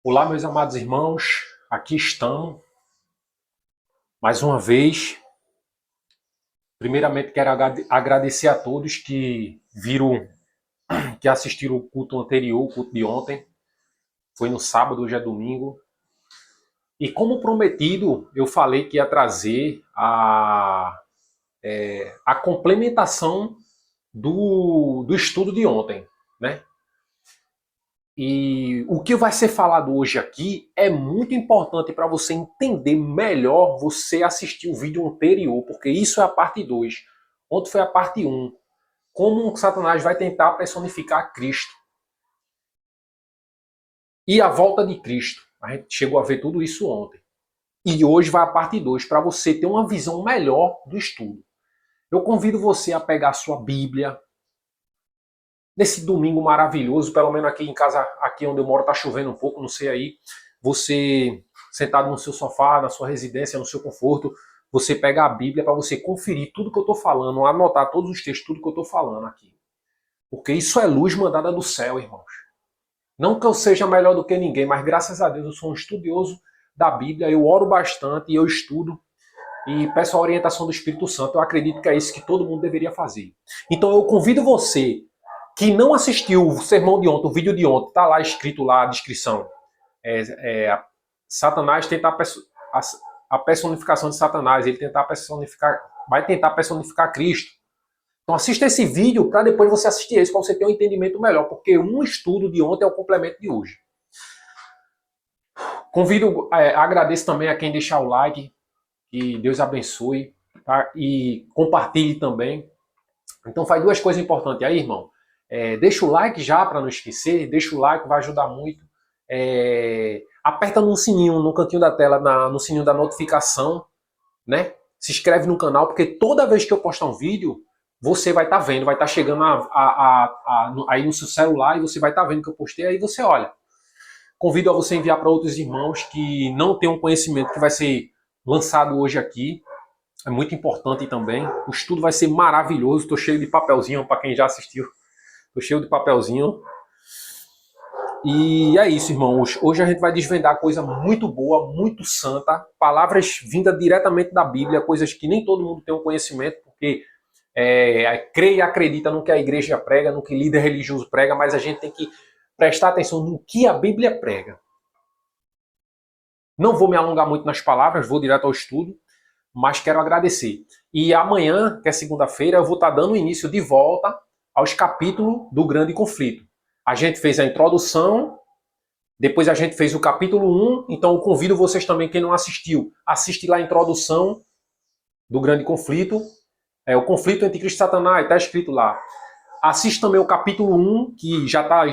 Olá, meus amados irmãos, aqui estamos mais uma vez. Primeiramente, quero agradecer a todos que viram, que assistiram o culto anterior, o culto de ontem. Foi no sábado, hoje é domingo. E como prometido, eu falei que ia trazer a complementação do estudo de ontem, né? E o que vai ser falado hoje aqui é muito importante para você entender melhor, você assistir o vídeo anterior, porque isso é a parte 2. Ontem foi a parte 1. Como Satanás vai tentar personificar Cristo. E a volta de Cristo. A gente chegou a ver tudo isso ontem. E hoje vai a parte 2, para você ter uma visão melhor do estudo. Eu convido você a pegar a sua Bíblia, nesse domingo maravilhoso, pelo menos aqui em casa, aqui onde eu moro, tá chovendo um pouco, não sei aí, você sentado no seu sofá, na sua residência, no seu conforto, você pega a Bíblia para você conferir tudo que eu estou falando, anotar todos os textos, tudo que eu estou falando aqui. Porque isso é luz mandada do céu, irmãos. Não que eu seja melhor do que ninguém, mas graças a Deus eu sou um estudioso da Bíblia, eu oro bastante, eu estudo e peço a orientação do Espírito Santo. Eu acredito que é isso que todo mundo deveria fazer. Então eu convido você que não assistiu o sermão de ontem, o vídeo de ontem, tá lá escrito lá a descrição. Satanás tentar a personificação de Satanás, ele tentar personificar, vai tentar personificar Cristo. Então assista esse vídeo para depois você assistir esse, para você ter um entendimento melhor, porque um estudo de ontem é o complemento de hoje. Convido, agradeço também a quem deixar o like, que Deus abençoe, tá? E compartilhe também. Então faz duas coisas importantes aí, irmão. Deixa o like já para não esquecer, deixa o like, vai ajudar muito. Aperta no sininho, no cantinho da tela, no sininho da notificação, né? Se inscreve no canal, porque toda vez que eu postar um vídeo, você vai estar vendo, vai estar chegando aí no seu celular e você vai estar vendo que eu postei, aí você olha. Convido a você enviar para outros irmãos que não têm um conhecimento que vai ser lançado hoje aqui. É muito importante também. O estudo vai ser maravilhoso. Estou cheio de papelzinho para quem já assistiu. Estou cheio de papelzinho. E é isso, irmãos. Hoje a gente vai desvendar coisa muito boa, muito santa. Palavras vindas diretamente da Bíblia, coisas que nem todo mundo tem um conhecimento, porque crê e acredita no que a igreja prega, no que líder religioso prega, mas a gente tem que prestar atenção no que a Bíblia prega. Não vou me alongar muito nas palavras, vou direto ao estudo, mas quero agradecer. E amanhã, que é segunda-feira, eu vou estar dando início de volta aos capítulos do Grande Conflito. A gente fez a introdução, depois a gente fez o capítulo 1, então eu convido vocês também, quem não assistiu, assiste lá a introdução do Grande Conflito, o conflito entre Cristo e Satanás, está escrito lá. Assiste também o capítulo 1, que já está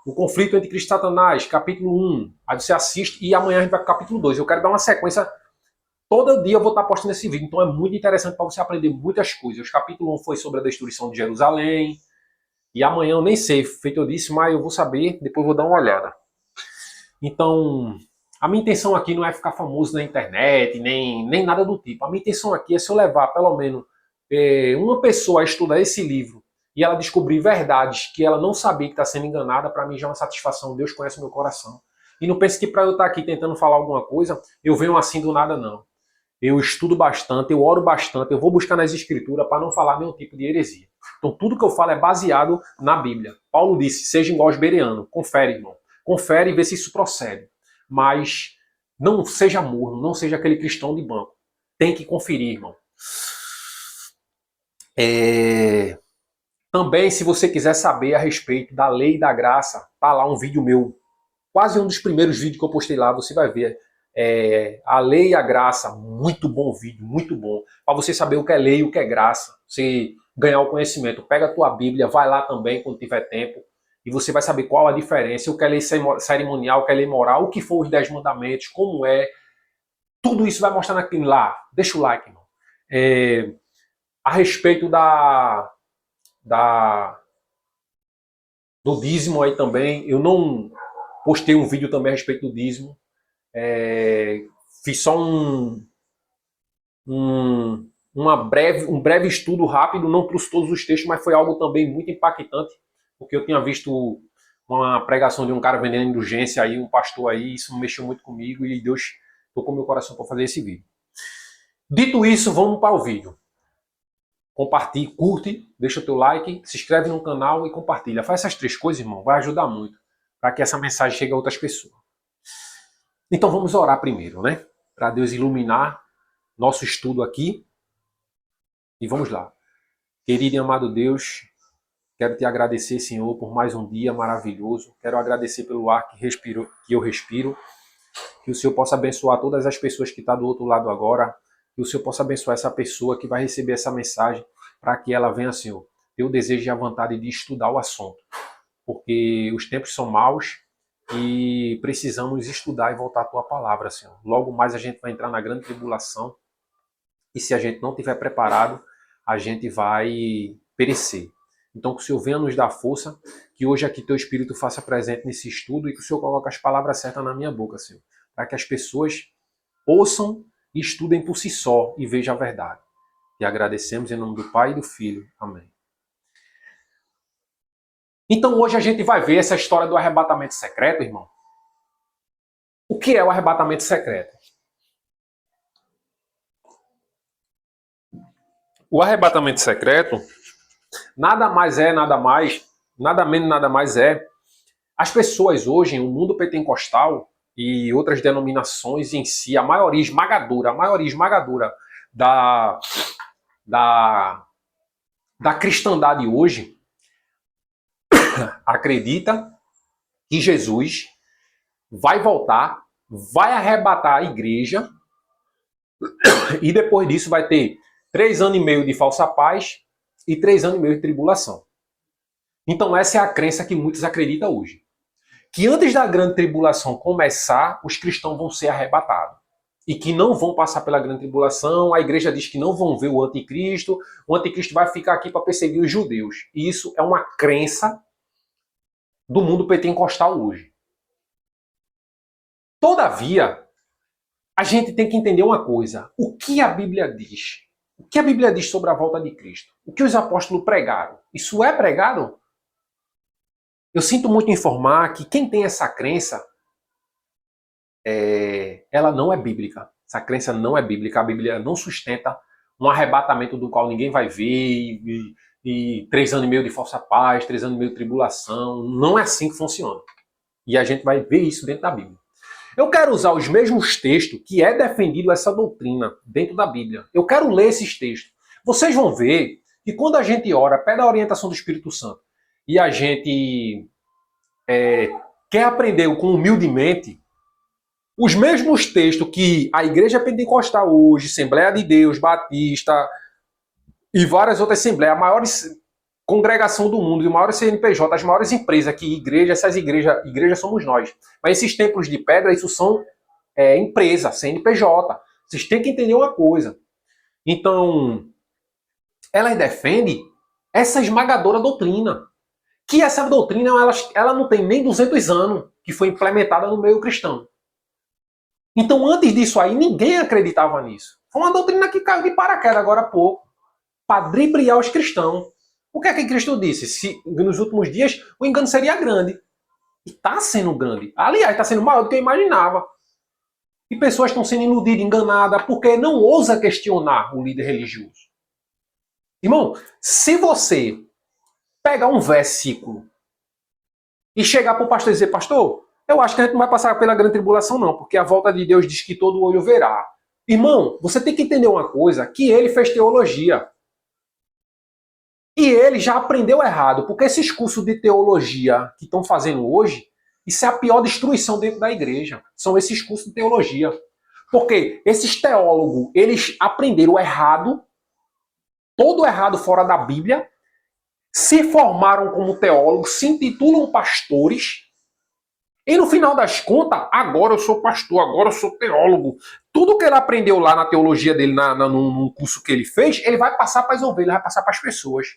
o conflito entre Cristo e Satanás, capítulo 1. Aí você assiste e amanhã a gente vai para o capítulo 2. Eu quero dar uma sequência. Todo dia eu vou estar postando esse vídeo, então é muito interessante para você aprender muitas coisas. O capítulo 1 foi sobre a destruição de Jerusalém, e amanhã eu nem sei, feito eu disse, mas eu vou saber, depois vou dar uma olhada. Então, a minha intenção aqui não é ficar famoso na internet, nem nada do tipo. A minha intenção aqui é se eu levar pelo menos uma pessoa a estudar esse livro e ela descobrir verdades que ela não sabia que está sendo enganada, para mim já é uma satisfação. Deus conhece o meu coração. E não pense que para eu estar aqui tentando falar alguma coisa, eu venho assim do nada, não. Eu estudo bastante, eu oro bastante, eu vou buscar nas escrituras para não falar nenhum tipo de heresia. Então tudo que eu falo é baseado na Bíblia. Paulo disse, seja igual aos bereanos. Confere, irmão. Confere e vê se isso procede. Mas não seja morno, não seja aquele cristão de banco. Tem que conferir, irmão. Também, se você quiser saber a respeito da lei e da graça, tá lá um vídeo meu. Quase um dos primeiros vídeos que eu postei lá, você vai ver. A lei e a graça, muito bom vídeo, muito bom. Para você saber o que é lei e o que é graça. Você ganhar o conhecimento. Pega a tua Bíblia, vai lá também quando tiver tempo. E você vai saber qual a diferença, o que é lei cerimonial, o que é lei moral, o que for os 10 mandamentos, como é. Tudo isso vai mostrar naquilo lá. Deixa o like, irmão. A respeito do dízimo aí também, eu não postei um vídeo também a respeito do dízimo. Fiz só um breve estudo rápido, não trouxe todos os textos, mas foi algo também muito impactante, porque eu tinha visto uma pregação de um cara vendendo indulgência aí, um pastor aí, isso mexeu muito comigo e Deus tocou meu coração para fazer esse vídeo. Dito isso, vamos para o vídeo. Compartilhe, curte, deixa o teu like, se inscreve no canal e compartilha. Faz essas 3 coisas, irmão, vai ajudar muito para que essa mensagem chegue a outras pessoas. Então vamos orar primeiro, né? Para Deus iluminar nosso estudo aqui. E vamos lá. Querido e amado Deus, quero te agradecer, Senhor, por mais um dia maravilhoso. Quero agradecer pelo ar que eu respiro. Que o Senhor possa abençoar todas as pessoas que estão do outro lado agora. Que o Senhor possa abençoar essa pessoa que vai receber essa mensagem para que ela venha, Senhor, ter o desejo e a vontade de estudar o assunto. Porque os tempos são maus e precisamos estudar e voltar à Tua palavra, Senhor. Logo mais a gente vai entrar na grande tribulação e se a gente não estiver preparado, a gente vai perecer. Então que o Senhor venha nos dar força, que hoje aqui Teu Espírito faça presente nesse estudo e que o Senhor coloque as palavras certas na minha boca, Senhor, para que as pessoas ouçam e estudem por si só e vejam a verdade. E agradecemos em nome do Pai e do Filho. Amém. Então hoje a gente vai ver essa história do arrebatamento secreto, irmão. O que é o arrebatamento secreto? O arrebatamento secreto nada menos, nada mais é. As pessoas hoje, o mundo pentecostal e outras denominações em si, a maioria esmagadora da cristandade hoje acredita que Jesus vai voltar, vai arrebatar a igreja e depois disso vai ter 3 anos e meio de falsa paz e 3 anos e meio de tribulação. Então essa é a crença que muitos acreditam hoje. Que antes da grande tribulação começar, os cristãos vão ser arrebatados. E que não vão passar pela grande tribulação, a igreja diz que não vão ver o anticristo vai ficar aqui para perseguir os judeus. E isso é uma crença do mundo pentecostal hoje. Todavia, a gente tem que entender uma coisa. O que a Bíblia diz? O que a Bíblia diz sobre a volta de Cristo? O que os apóstolos pregaram? Isso é pregado? Eu sinto muito informar que quem tem essa crença, ela não é bíblica. Essa crença não é bíblica. A Bíblia não sustenta um arrebatamento do qual ninguém vai ver, e 3 anos e meio de falsa paz, 3 anos e meio de tribulação. Não é assim que funciona. E a gente vai ver isso dentro da Bíblia. Eu quero usar os mesmos textos que é defendido essa doutrina dentro da Bíblia. Eu quero ler esses textos. Vocês vão ver que quando a gente ora, pede a orientação do Espírito Santo, e a gente quer aprender com humildemente, os mesmos textos que a Igreja Pentecostal hoje, Assembleia de Deus, Batista e várias outras assembleias, a maior congregação do mundo, e o maior CNPJ, as maiores empresas que essas igrejas somos nós. Mas esses templos de pedra, isso são empresas, CNPJ. Vocês têm que entender uma coisa. Então, ela defende essa esmagadora doutrina. Que essa doutrina, ela não tem nem 200 anos que foi implementada no meio cristão. Então, antes disso aí, ninguém acreditava nisso. Foi uma doutrina que caiu de paraquedas agora há pouco, para dribriar os cristãos. O que é que Cristo disse? Se nos últimos dias o engano seria grande. E está sendo grande. Aliás, está sendo maior do que eu imaginava. E pessoas estão sendo iludidas, enganadas, porque não ousa questionar o líder religioso. Irmão, se você pegar um versículo e chegar para o pastor e dizer, pastor, eu acho que a gente não vai passar pela grande tribulação não, porque a volta de Deus diz que todo olho verá. Irmão, você tem que entender uma coisa, que ele fez teologia. E ele já aprendeu errado, porque esses cursos de teologia que estão fazendo hoje, isso é a pior destruição dentro da igreja. São esses cursos de teologia. Porque esses teólogos, eles aprenderam errado, todo errado fora da Bíblia, se formaram como teólogos, se intitulam pastores, e no final das contas, agora eu sou pastor, agora eu sou teólogo. Tudo que ele aprendeu lá na teologia dele, num curso que ele fez, ele vai passar para as ovelhas, vai passar para as pessoas.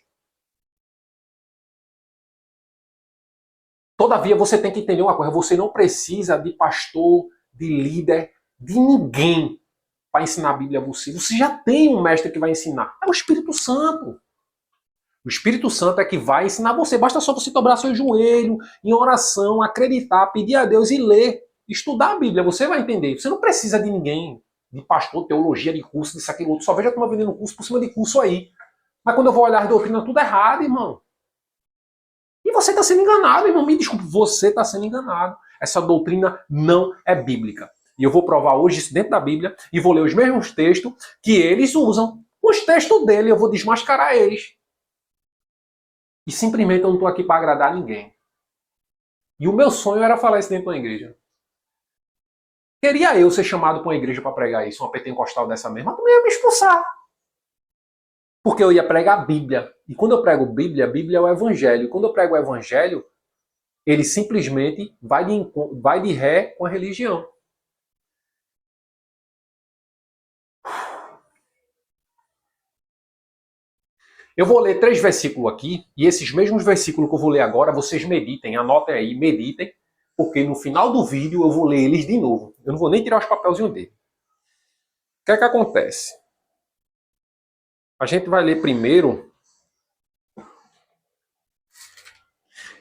Todavia, você tem que entender uma coisa, você não precisa de pastor, de líder, de ninguém para ensinar a Bíblia a você. Você já tem um mestre que vai ensinar. É o Espírito Santo. O Espírito Santo é que vai ensinar você. Basta só você dobrar seu joelho em oração, acreditar, pedir a Deus e ler. Estudar a Bíblia, você vai entender. Você não precisa de ninguém, de pastor, teologia, de curso, disso, aquilo, outro. Só veja como eu vendendo curso por cima de curso aí. Mas quando eu vou olhar as doutrinas, tudo errado, irmão. E você está sendo enganado, irmão. Me desculpe, você está sendo enganado. Essa doutrina não é bíblica. E eu vou provar hoje isso dentro da Bíblia e vou ler os mesmos textos que eles usam. Os textos dele, eu vou desmascarar eles. E simplesmente eu não estou aqui para agradar ninguém. E o meu sonho era falar isso dentro de uma igreja. Queria eu ser chamado para uma igreja para pregar isso, uma pentecostal dessa mesma, mas também ia me expulsar. Porque eu ia pregar a Bíblia. E quando eu prego Bíblia, a Bíblia é o Evangelho. E quando eu prego o Evangelho, ele simplesmente vai de ré com a religião. Eu vou ler 3 versículos aqui, e esses mesmos versículos que eu vou ler agora, vocês meditem, anotem aí, meditem, porque no final do vídeo eu vou ler eles de novo. Eu não vou nem tirar os papelzinhos dele. O que é que acontece? A gente vai ler primeiro.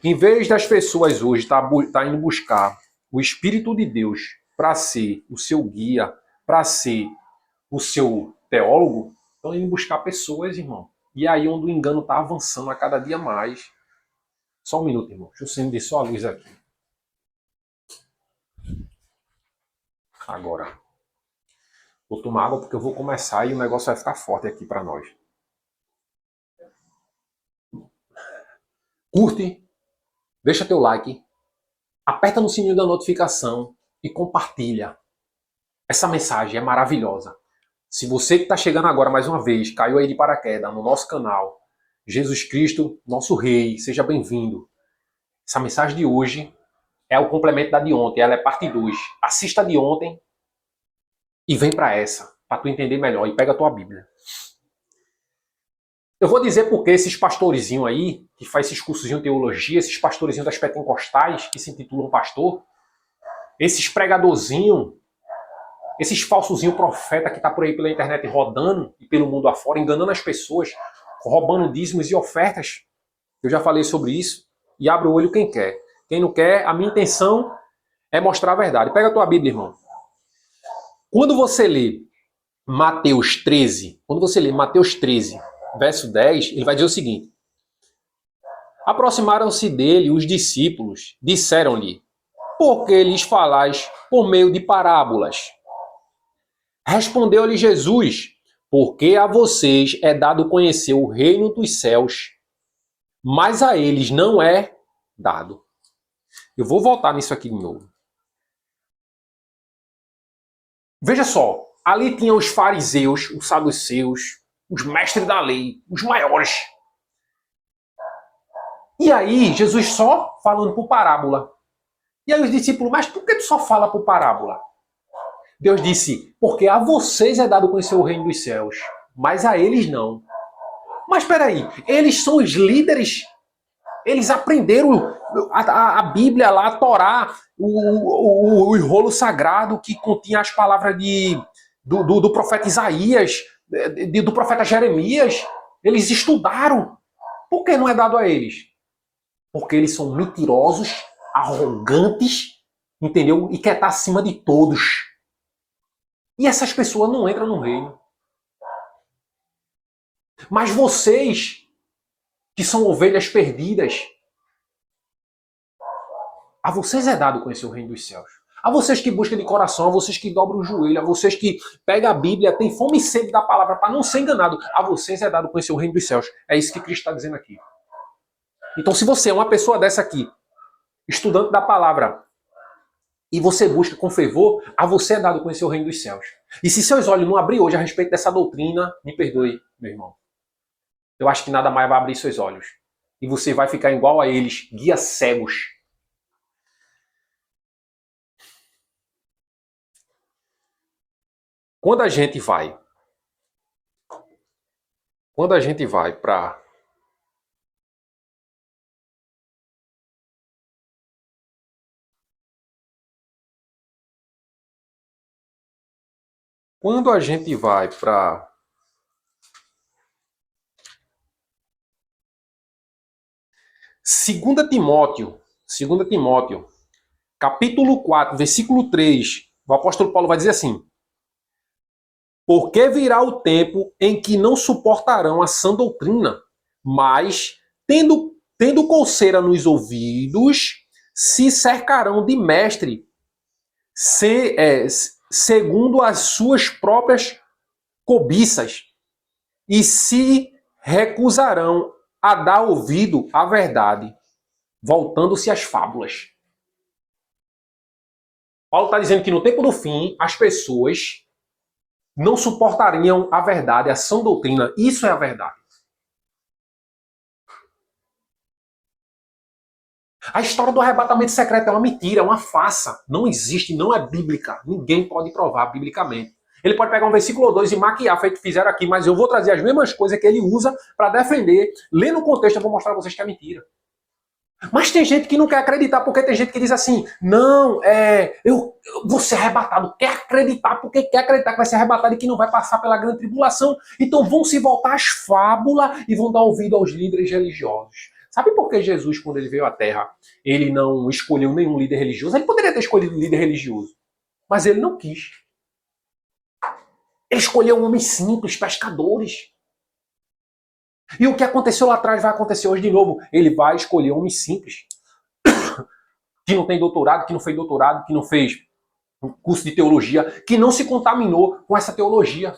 Em vez das pessoas hoje tá indo buscar o Espírito de Deus para ser o seu guia, para ser o seu teólogo, estão indo buscar pessoas, irmão. E aí onde o engano está avançando a cada dia mais. Só um minuto, irmão. Deixa eu acender só a luz aqui. Agora. Vou tomar água porque eu vou começar e o negócio vai ficar forte aqui para nós. Curte, deixa teu like, aperta no sininho da notificação e compartilha. Essa mensagem é maravilhosa. Se você que está chegando agora mais uma vez, caiu aí de paraquedas no nosso canal, Jesus Cristo, nosso Rei, seja bem-vindo. Essa mensagem de hoje é o complemento da de ontem, ela é parte 2. Assista a de ontem e vem para essa, para tu entender melhor, e pega a tua Bíblia. Eu vou dizer porque esses pastorzinhos aí, que faz esses cursos de teologia, esses pastorzinhos das pentecostais, que se intitulam pastor, esses pregadorzinhos, esses falsozinhos profeta que tá por aí pela internet rodando e pelo mundo afora, enganando as pessoas, roubando dízimos e ofertas. Eu já falei sobre isso. E abre o olho quem quer. Quem não quer, a minha intenção é mostrar a verdade. Pega a tua Bíblia, irmão. Quando você lê Mateus 13, verso 10, ele vai dizer o seguinte: aproximaram-se dele os discípulos, disseram-lhe: por que lhes falais por meio de parábolas? Respondeu-lhe Jesus: porque a vocês é dado conhecer o reino dos céus, mas a eles não é dado. Eu vou voltar nisso aqui de novo. Veja só, ali tinha os fariseus, os saduceus, os mestres da lei, os maiores. E aí, Jesus só falando por parábola. E aí os discípulos, mas por que tu só fala por parábola? Deus disse, porque a vocês é dado conhecer o reino dos céus, mas a eles não. Mas espera aí, eles são os líderes, eles aprenderam a Bíblia lá, a Torá, o rolo sagrado que continha as palavras do profeta Isaías, do profeta Jeremias, eles estudaram. Por que não é dado a eles? Porque eles são mentirosos, arrogantes, entendeu? E quer estar acima de todos. E essas pessoas não entram no reino. Mas vocês, que são ovelhas perdidas, a vocês é dado conhecer o reino dos céus. A vocês que buscam de coração, a vocês que dobram o joelho, a vocês que pegam a Bíblia, têm fome e sede da palavra para não ser enganado, a vocês é dado conhecer o reino dos céus. É isso que Cristo está dizendo aqui. Então, se você é uma pessoa dessa aqui, estudante da palavra, e você busca com fervor, a você é dado conhecer o reino dos céus. E se seus olhos não abrir hoje a respeito dessa doutrina, me perdoe, meu irmão. Eu acho que nada mais vai abrir seus olhos. E você vai ficar igual a eles, guias cegos. Quando a gente vai para quando a gente vai para 2 Timóteo, capítulo 4, versículo 3, o apóstolo Paulo vai dizer assim: porque virá o tempo em que não suportarão a sã doutrina, mas, tendo coceira nos ouvidos, se cercarão de mestre, segundo as suas próprias cobiças, e se recusarão a dar ouvido à verdade, voltando-se às fábulas. Paulo está dizendo que no tempo do fim, as pessoas não suportariam a verdade, a sã doutrina. Isso é a verdade. A história do arrebatamento secreto é uma mentira, é uma farsa. Não existe, não é bíblica. Ninguém pode provar biblicamente. Ele pode pegar um versículo ou dois e maquiar, feito que fizeram aqui, mas eu vou trazer as mesmas coisas que ele usa para defender. Lendo o contexto, eu vou mostrar a vocês que é mentira. Mas tem gente que não quer acreditar, porque tem gente que diz assim: não, eu vou ser arrebatado. Quer acreditar porque quer acreditar que vai ser arrebatado e que não vai passar pela grande tribulação. Então vão se voltar às fábulas e vão dar ouvido aos líderes religiosos. Sabe por que Jesus, quando ele veio à Terra, ele não escolheu nenhum líder religioso? Ele poderia ter escolhido um líder religioso, mas ele não quis. Ele escolheu homens simples, pescadores. E o que aconteceu lá atrás vai acontecer hoje de novo. Ele vai escolher homens simples, que não tem doutorado, que não fez doutorado, que não fez um curso de teologia, que não se contaminou com essa teologia.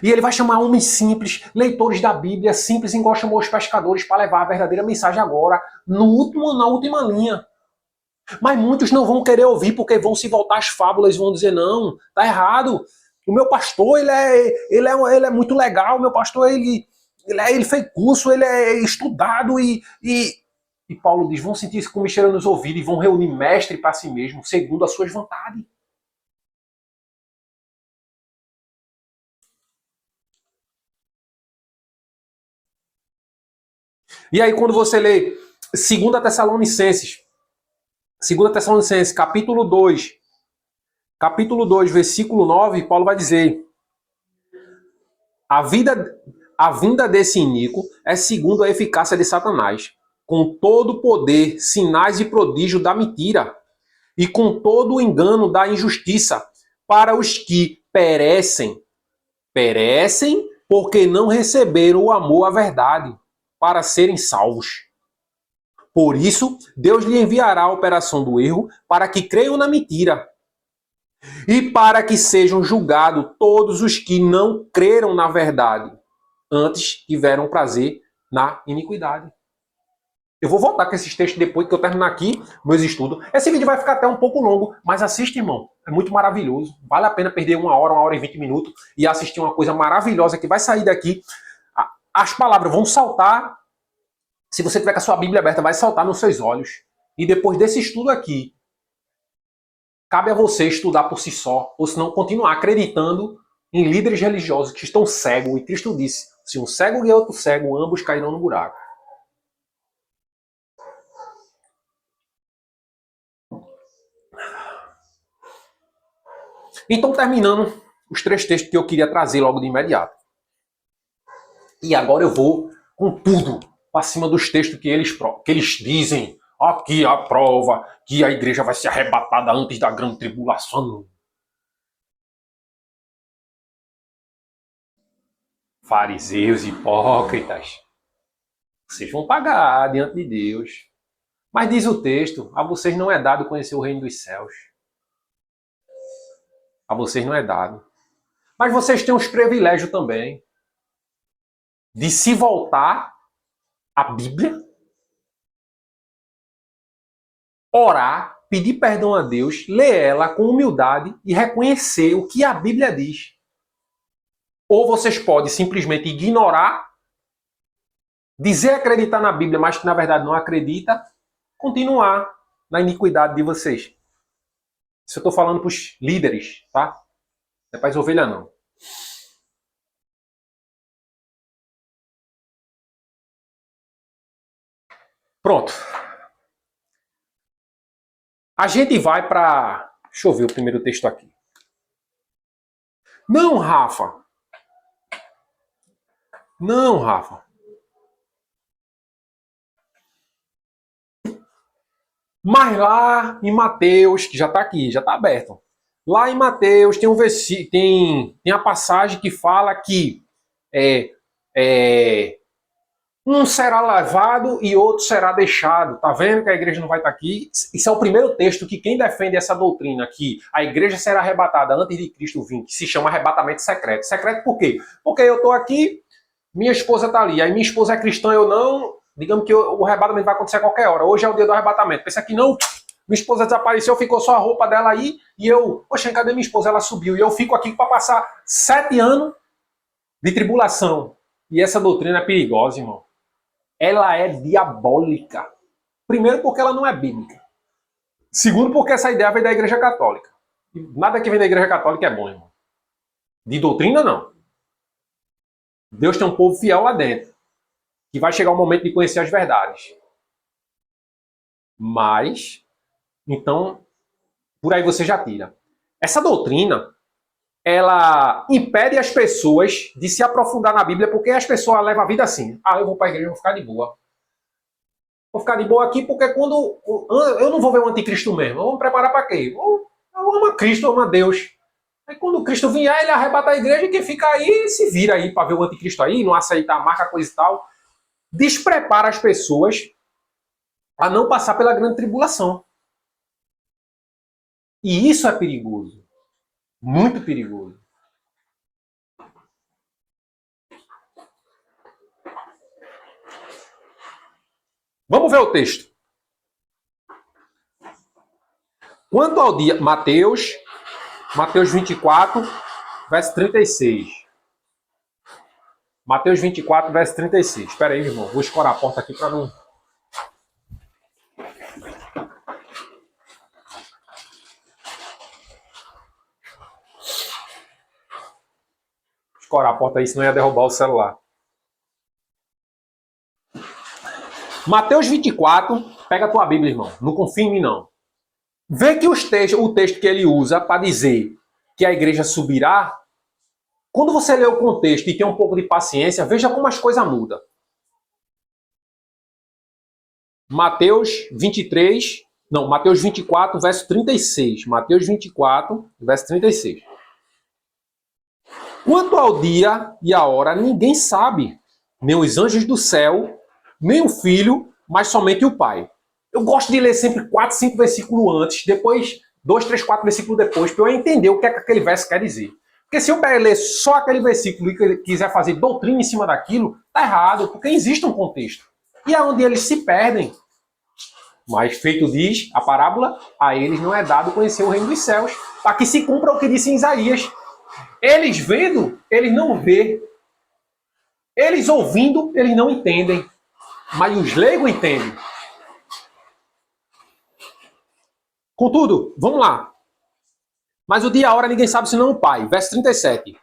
E ele vai chamar homens simples, leitores da Bíblia, simples, igual chamou os pescadores, para levar a verdadeira mensagem agora, na última linha. Mas muitos não vão querer ouvir, porque vão se voltar às fábulas e vão dizer: não, tá errado. O meu pastor, ele é muito legal, o meu pastor, ele fez curso, ele é estudado e Paulo diz: vão sentir isso como cheira nos ouvidos e vão reunir mestre para si mesmo, segundo as suas vontades. E aí, quando você lê 2 Tessalonicenses, capítulo 2, versículo 9, Paulo vai dizer: a vida, a vinda desse iníquo é segundo a eficácia de Satanás, com todo o poder, sinais e prodígio da mentira, e com todo o engano da injustiça, para os que perecem porque não receberam o amor à verdade, para serem salvos. Por isso, Deus lhe enviará a operação do erro para que creiam na mentira e para que sejam julgados todos os que não creram na verdade, antes tiveram prazer na iniquidade. Eu vou voltar com esses textos depois que eu terminar aqui meus estudos. Esse vídeo vai ficar até um pouco longo, mas assiste, irmão. É muito maravilhoso. Vale a pena perder 1 hora e 20 minutos e assistir uma coisa maravilhosa que vai sair daqui. As palavras vão saltar. Se você tiver com a sua Bíblia aberta, vai saltar nos seus olhos. E depois desse estudo aqui, cabe a você estudar por si só, ou senão continuar acreditando em líderes religiosos que estão cegos. E Cristo disse: se um cego e outro cego, ambos cairão no buraco. Então, terminando os 3 textos que eu queria trazer logo de imediato. E agora eu vou com tudo para cima dos textos que eles dizem. Aqui a prova que a igreja vai ser arrebatada antes da grande tribulação. Fariseus hipócritas, vocês vão pagar diante de Deus. Mas diz o texto: a vocês não é dado conhecer o reino dos céus. A vocês não é dado. Mas vocês têm os privilégios também de se voltar à Bíblia, orar, pedir perdão a Deus, ler ela com humildade e reconhecer o que a Bíblia diz. Ou vocês podem simplesmente ignorar, dizer acreditar na Bíblia, mas que na verdade não acredita, continuar na iniquidade de vocês. Isso eu estou falando para os líderes, tá? Não é para as ovelhas, não. Pronto. A gente vai para... Deixa eu ver o primeiro texto aqui. Não, Rafa. Não, Rafa. Mas lá em Mateus, que já está aqui, já está aberto. Lá em Mateus tem um tem a passagem que fala que um será levado e outro será deixado. Tá vendo que a igreja não vai estar aqui? Isso é o primeiro texto que quem defende essa doutrina que a igreja será arrebatada antes de Cristo vir, que se chama arrebatamento secreto. Secreto por quê? Porque eu estou aqui, minha esposa está ali. Aí minha esposa é cristã, eu não. Digamos que o arrebatamento vai acontecer a qualquer hora. Hoje é o dia do arrebatamento. Pensa que não. Minha esposa desapareceu, ficou só a roupa dela aí. E eu, poxa, cadê minha esposa? Ela subiu. E eu fico aqui para passar 7 anos de tribulação. E essa doutrina é perigosa, irmão. Ela é diabólica. Primeiro, porque ela não é bíblica. Segundo, porque essa ideia vem da Igreja Católica. Nada que vem da Igreja Católica é bom, irmão. De doutrina, não. Deus tem um povo fiel lá dentro, que vai chegar o momento de conhecer as verdades. Mas, então, por aí você já tira. Essa doutrina, ela impede as pessoas de se aprofundar na Bíblia, porque as pessoas levam a vida assim. Ah, eu vou para a igreja, vou ficar de boa. Vou ficar de boa aqui porque quando eu não vou ver o anticristo mesmo. Eu vou me preparar para quê? Eu amo a Cristo, eu amo a Deus. Aí quando Cristo vier, ele arrebata a igreja e quem fica aí se vira aí para ver o anticristo aí, não aceita a marca, coisa e tal. Desprepara as pessoas a não passar pela grande tribulação. E isso é perigoso. Muito perigoso. Vamos ver o texto. Quanto ao dia, Mateus 24, verso 36. Mateus 24, verso 36. Espera aí, irmão. Vou escorar a porta aqui para não... Escorar a porta aí, senão ia derrubar o celular. Mateus 24, pega a tua Bíblia, irmão. Não confia em mim, não. Vê que o texto que ele usa para dizer que a igreja subirá, quando você lê o contexto e tem um pouco de paciência, veja como as coisas mudam. Mateus 24, verso 36. Mateus 24, verso 36. Quanto ao dia e a hora, ninguém sabe, nem os anjos do céu, nem o Filho, mas somente o Pai. Eu gosto de ler sempre 4, 5 versículos antes, depois 2, 3, 4 versículos depois, para eu entender o que é que aquele verso quer dizer. Porque se eu ler só aquele versículo e quiser fazer doutrina em cima daquilo, tá errado, porque existe um contexto. E é onde eles se perdem. Mas feito diz a parábola, a eles não é dado conhecer o reino dos céus, para que se cumpra o que disse em Isaías. Eles vendo, eles não vê. Eles ouvindo, eles não entendem. Mas os leigos entendem. Contudo, vamos lá. Mas o dia e a hora ninguém sabe senão o Pai. Verso 37.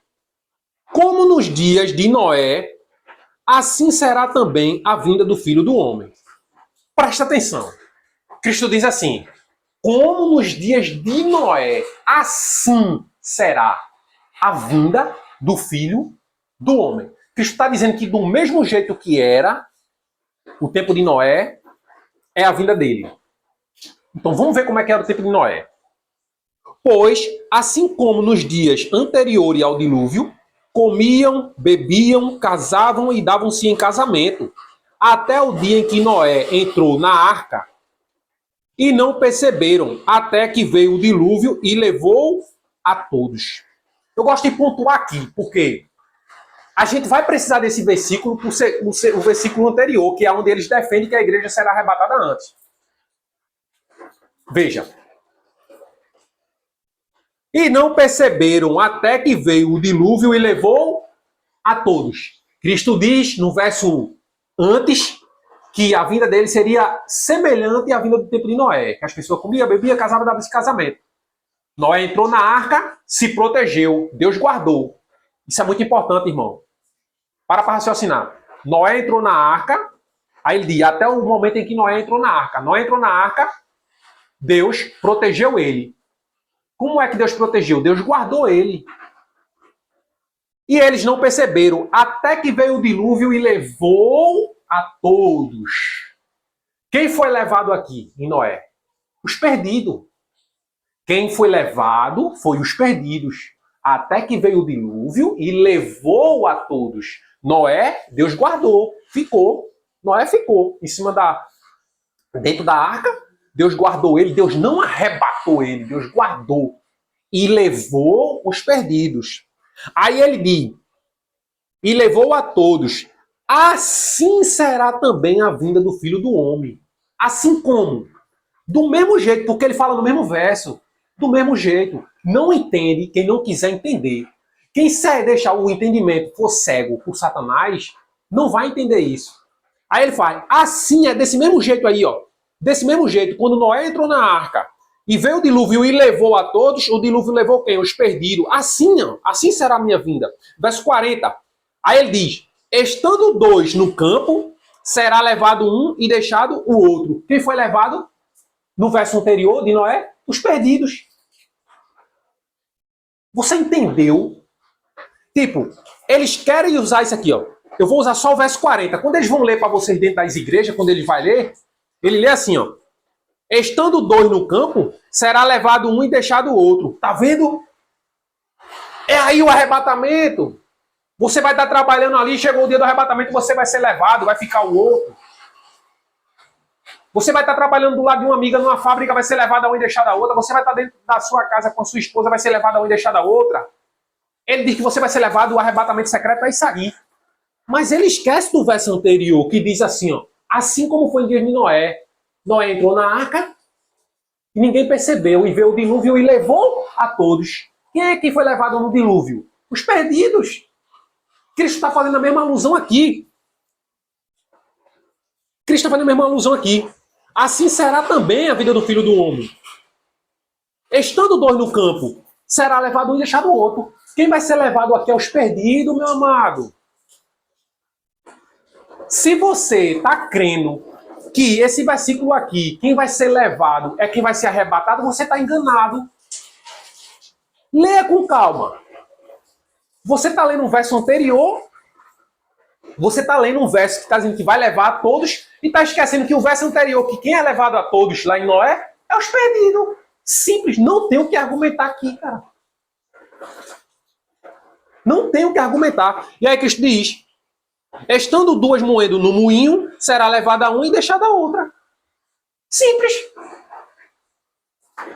Como nos dias de Noé, assim será também a vinda do Filho do Homem. Presta atenção. Cristo diz assim, como nos dias de Noé, assim será a vinda do Filho do Homem. Cristo está dizendo que do mesmo jeito que era o tempo de Noé, é a vinda dele. Então vamos ver como é que era o tempo de Noé. Pois, assim como nos dias anteriores ao dilúvio, comiam, bebiam, casavam e davam-se em casamento, até o dia em que Noé entrou na arca, e não perceberam, até que veio o dilúvio e levou a todos. Eu gosto de pontuar aqui, porque a gente vai precisar desse versículo por ser o versículo anterior, que é onde eles defendem que a igreja será arrebatada antes. Veja. E não perceberam até que veio o dilúvio e levou a todos. Cristo diz no verso antes que a vinda dele seria semelhante à vinda do tempo de Noé, que as pessoas comiam, bebiam, casavam, davam esse casamento. Noé entrou na arca, se protegeu, Deus guardou. Isso é muito importante, irmão. Para raciocinar. Noé entrou na arca, aí ele diz, até o momento em que Noé entrou na arca. Noé entrou na arca, Deus protegeu ele. Como é que Deus protegeu? Deus guardou ele. E eles não perceberam, até que veio o dilúvio e levou a todos. Quem foi levado aqui em Noé? Os perdidos. Quem foi levado foi os perdidos. Até que veio o dilúvio e levou a todos. Noé, Deus guardou, ficou. Noé ficou em cima dentro da arca. Deus guardou ele, Deus não arrebatou ele, Deus guardou e levou os perdidos. Aí ele diz, e levou a todos. Assim será também a vinda do Filho do Homem. Assim como? Do mesmo jeito, porque ele fala no mesmo verso. Do mesmo jeito. Não entende quem não quiser entender. Quem deixar o entendimento for cego por Satanás, não vai entender isso. Aí ele fala, assim é desse mesmo jeito aí, ó. Desse mesmo jeito, quando Noé entrou na arca e veio o dilúvio e levou a todos, o dilúvio levou quem? Os perdidos. Assim, ó, assim será a minha vinda. Verso 40. Aí ele diz, estando dois no campo, será levado um e deixado o outro. Quem foi levado? No verso anterior de Noé? Os perdidos. Você entendeu? Tipo, eles querem usar isso aqui, ó. Eu vou usar só o verso 40. Quando eles vão ler para vocês dentro das igrejas, quando ele vai ler, ele lê assim, ó. Estando dois no campo, será levado um e deixado o outro. Tá vendo? É aí o arrebatamento. Você vai estar trabalhando ali, chegou o dia do arrebatamento, você vai ser levado, vai ficar o outro. Você vai estar trabalhando do lado de uma amiga numa fábrica, vai ser levado a uma e deixado a outra. Você vai estar dentro da sua casa com a sua esposa, vai ser levado a uma e deixado a outra. Ele diz que você vai ser levado, o arrebatamento secreto é isso aí. Mas ele esquece do verso anterior, que diz assim, ó. Assim como foi em dia de Noé. Noé entrou na arca e ninguém percebeu, e veio o dilúvio e levou a todos. Quem é que foi levado no dilúvio? Os perdidos. Cristo está fazendo a mesma alusão aqui. Cristo está fazendo a mesma alusão aqui. Assim será também a vida do Filho do Homem. Estando dois no campo, será levado um e deixado o outro. Quem vai ser levado aqui é os perdidos, meu amado. Se você está crendo que esse versículo aqui, quem vai ser levado é quem vai ser arrebatado, você está enganado. Leia com calma. Você está lendo um verso anterior, você está lendo um verso que está dizendo que vai levar a todos, e está esquecendo que o verso anterior, que quem é levado a todos lá em Noé, é os perdidos. Simples, não tem o que argumentar aqui, cara. Não tem o que argumentar. E aí Cristo diz, estando duas moendo no moinho, será levada uma e deixada a outra. Simples.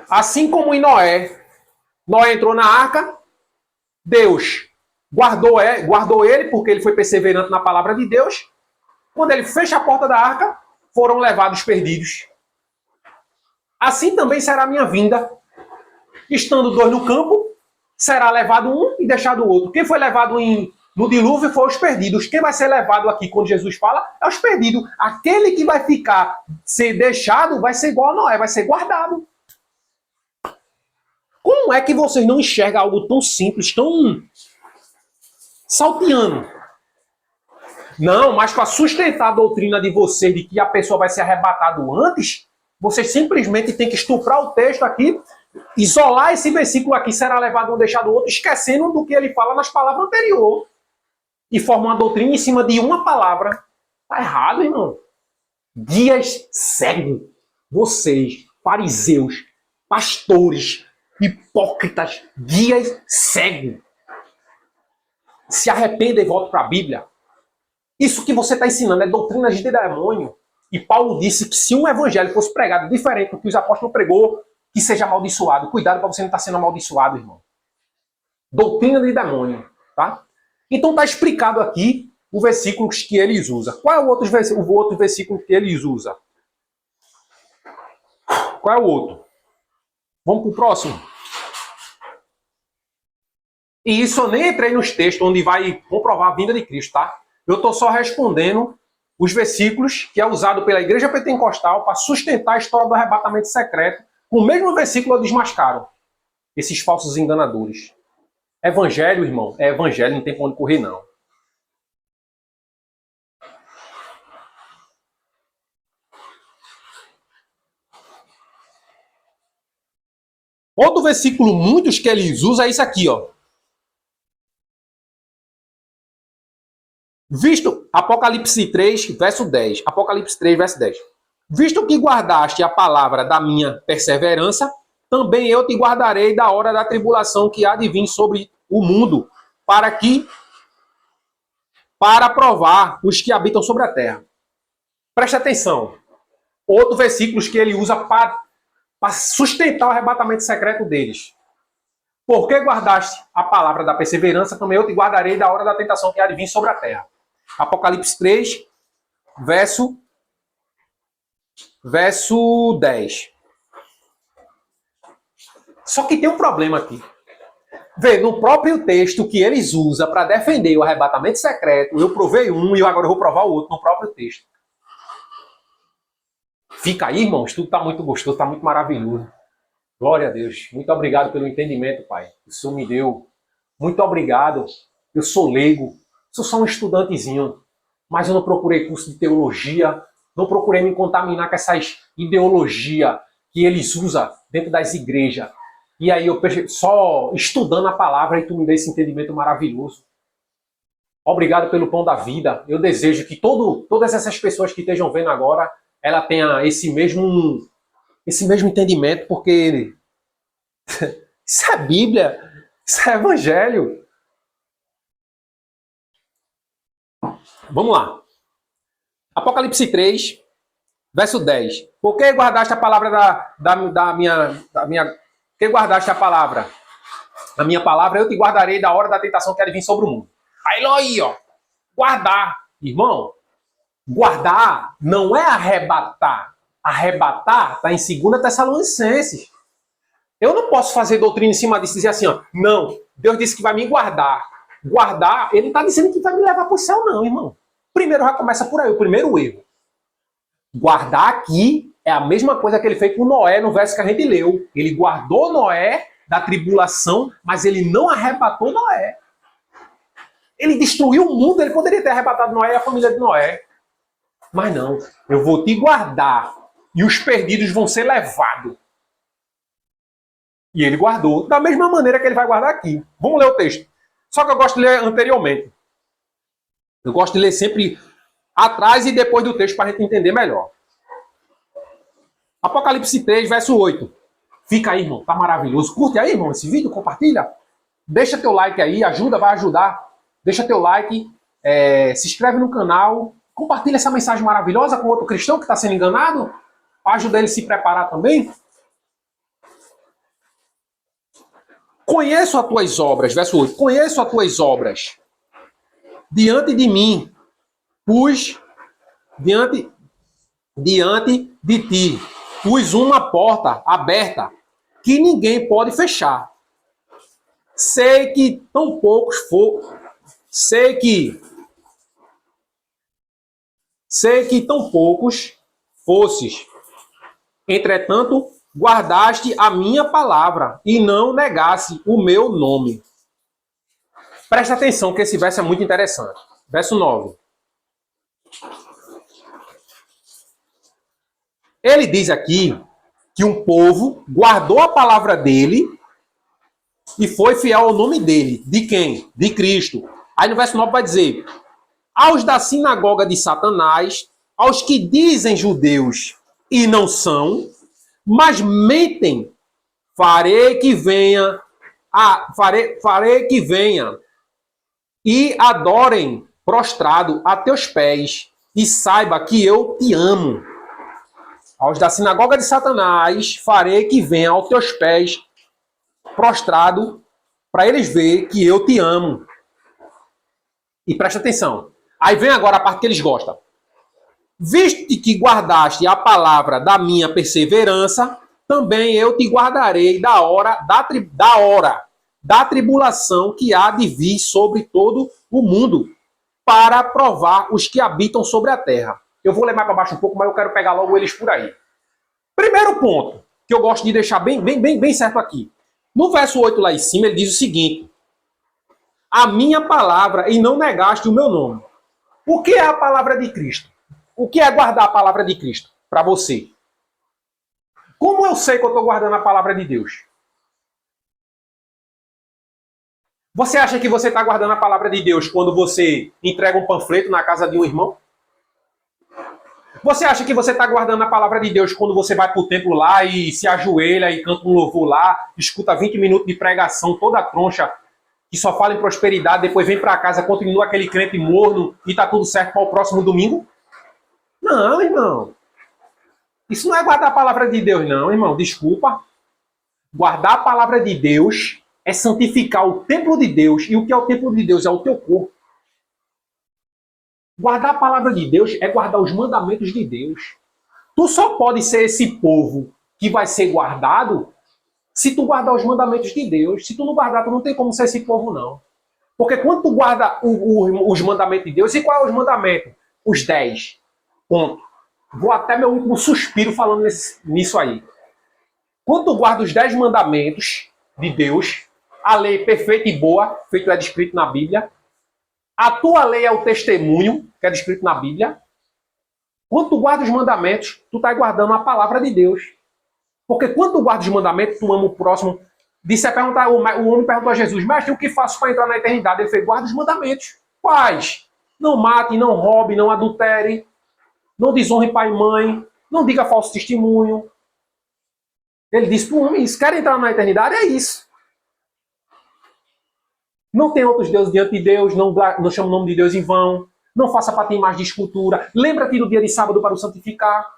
Assim como em Noé, Noé entrou na arca, Deus guardou ele, porque ele foi perseverante na palavra de Deus. Quando ele fecha a porta da arca, foram levados perdidos. Assim também será a minha vinda. Estando dois no campo, será levado um e deixado o outro. Quem foi levado no dilúvio foi os perdidos. Quem vai ser levado aqui, quando Jesus fala, é os perdidos. Aquele que vai ser deixado, vai ser igual a Noé, vai ser guardado. Como é que vocês não enxergam algo tão simples, tão salteando? Não, mas para sustentar a doutrina de vocês de que a pessoa vai ser arrebatada antes, vocês simplesmente têm que estuprar o texto aqui, isolar esse versículo aqui, será levado um deixado o outro, esquecendo do que ele fala nas palavras anteriores. E formar uma doutrina em cima de uma palavra. Tá errado, irmão. Guias cegos. Vocês, fariseus, pastores, hipócritas, guias cegos. Se arrependa e volte para a Bíblia. Isso que você está ensinando é doutrina de demônio. E Paulo disse que se um evangelho fosse pregado diferente do que os apóstolos pregou, que seja amaldiçoado. Cuidado para você não estar sendo amaldiçoado, irmão. Doutrina de demônio, tá? Então está explicado aqui o versículo que eles usam. Qual é o outro versículo que eles usam? Qual é o outro? Vamos para o próximo. E isso eu nem entrei nos textos onde vai comprovar a vinda de Cristo, tá? Eu estou só respondendo os versículos que é usado pela Igreja Pentecostal para sustentar a história do arrebatamento secreto. Com o mesmo versículo eu desmascaro esses falsos enganadores. Evangelho, irmão, é evangelho, não tem para onde correr, não. Outro versículo, muitos que eles usam, é isso aqui, ó. Visto Apocalipse 3, verso 10. Apocalipse 3, verso 10. Visto que guardaste a palavra da minha perseverança, também eu te guardarei da hora da tribulação que há de vir sobre o mundo, para provar os que habitam sobre a terra. Preste atenção. Outro versículo que ele usa para sustentar o arrebatamento secreto deles. Porque guardaste a palavra da perseverança, também eu te guardarei da hora da tentação que há de vir sobre a terra. Apocalipse 3, verso 10. Só que tem um problema aqui. Vê, no próprio texto que eles usam para defender o arrebatamento secreto, eu provei um e agora eu vou provar o outro no próprio texto. Fica aí, irmãos, tudo está muito gostoso, está muito maravilhoso. Glória a Deus. Muito obrigado pelo entendimento, Pai. O Senhor me deu. Muito obrigado. Eu sou leigo, sou só um estudantezinho, mas eu não procurei curso de teologia, não procurei me contaminar com essas ideologias que eles usam dentro das igrejas. E aí eu só estudando a palavra e tu me deu esse entendimento maravilhoso. Obrigado pelo pão da vida. Eu desejo que todas essas pessoas que estejam vendo agora, ela tenha esse mesmo entendimento, porque isso é Bíblia, isso é Evangelho. Vamos lá. Apocalipse 3, verso 10. Por que guardaste a palavra da minha... Que guardaste a palavra? A minha palavra eu te guardarei da hora da tentação que há de vir sobre o mundo. Aí, ó. Guardar. Irmão, guardar não é arrebatar. Arrebatar está em 2 Tessalonicenses. Eu não posso fazer doutrina em cima disso e dizer assim, ó, não, Deus disse que vai me guardar. Guardar, ele está dizendo que vai me levar para o céu, não, irmão. Primeiro já começa por aí, o primeiro erro. Guardar aqui é a mesma coisa que ele fez com Noé no verso que a gente leu. Ele guardou Noé da tribulação, mas ele não arrebatou Noé. Ele destruiu o mundo, ele poderia ter arrebatado Noé e a família de Noé. Mas não, eu vou te guardar e os perdidos vão ser levados. E ele guardou da mesma maneira que ele vai guardar aqui. Vamos ler o texto. Só que eu gosto de ler anteriormente. Eu gosto de ler sempre atrás e depois do texto para a gente entender melhor. Apocalipse 3, verso 8. Fica aí, irmão. Tá maravilhoso. Curte aí, irmão, esse vídeo, compartilha. Deixa teu like aí, vai ajudar. Deixa teu like, se inscreve no canal, compartilha essa mensagem maravilhosa com outro cristão que está sendo enganado, para ajudar ele a se preparar também. Conheço as tuas obras, verso 8. Conheço as tuas obras diante de mim, pus diante de ti, pus uma porta aberta que ninguém pode fechar. Sei que tão poucos fosses. Entretanto, guardaste a minha palavra e não negaste o meu nome. Presta atenção que esse verso é muito interessante. Verso 9. Ele diz aqui que um povo guardou a palavra dele e foi fiel ao nome dele. De quem? De Cristo. Aí no verso 9 vai dizer: aos da sinagoga de Satanás, aos que dizem judeus e não são, mas mentem, farei que venha e adorem prostrado a teus pés e saiba que eu te amo. Aos da sinagoga de Satanás, farei que venha aos teus pés prostrado para eles verem que eu te amo. E presta atenção. Aí vem agora a parte que eles gostam. Visto que guardaste a palavra da minha perseverança, também eu te guardarei da hora da tribulação que há de vir sobre todo o mundo, para provar os que habitam sobre a terra. Eu vou ler mais para baixo um pouco, mas eu quero pegar logo eles por aí. Primeiro ponto, que eu gosto de deixar bem certo aqui. No verso 8 lá em cima, ele diz o seguinte: a minha palavra e não negaste o meu nome. O que é a palavra de Cristo? O que é guardar a palavra de Cristo para você? Como eu sei que eu estou guardando a palavra de Deus? Você acha que você está guardando a palavra de Deus quando você entrega um panfleto na casa de um irmão? Você acha que você está guardando a palavra de Deus quando você vai para o templo lá e se ajoelha e canta um louvor lá, escuta 20 minutos de pregação toda troncha, que só fala em prosperidade, depois vem para casa, continua aquele crente morno e tá tudo certo para o próximo domingo? Não, irmão. Isso não é guardar a palavra de Deus, não, irmão. Desculpa. Guardar a palavra de Deus é santificar o templo de Deus. E o que é o templo de Deus? É o teu corpo. Guardar a palavra de Deus é guardar os mandamentos de Deus. Tu só pode ser esse povo que vai ser guardado se tu guardar os mandamentos de Deus. Se tu não guardar, tu não tem como ser esse povo, não. Porque quando tu guarda os mandamentos de Deus, e qual é os mandamentos? Os 10. Ponto. Vou até meu último suspiro falando nisso aí. Quando tu guarda os 10 mandamentos de Deus, a lei perfeita e boa, feito é descrito na Bíblia, a tua lei é o testemunho, que é descrito na Bíblia. Quando tu guarda os mandamentos, tu está guardando a palavra de Deus. Porque quando tu guarda os mandamentos, tu ama o próximo. O homem perguntou a Jesus, mestre, o que faço para entrar na eternidade? Ele fez, guarda os mandamentos. Quais? Não mate, não roube, não adultere, não desonre pai e mãe, não diga falso testemunho. Ele disse para o homem isso. Quer entrar na eternidade? É isso. Não tem outros deuses diante de Deus, não chama o nome de Deus em vão, não faça para ter imagem de escultura, lembra-te do dia de sábado para o santificar.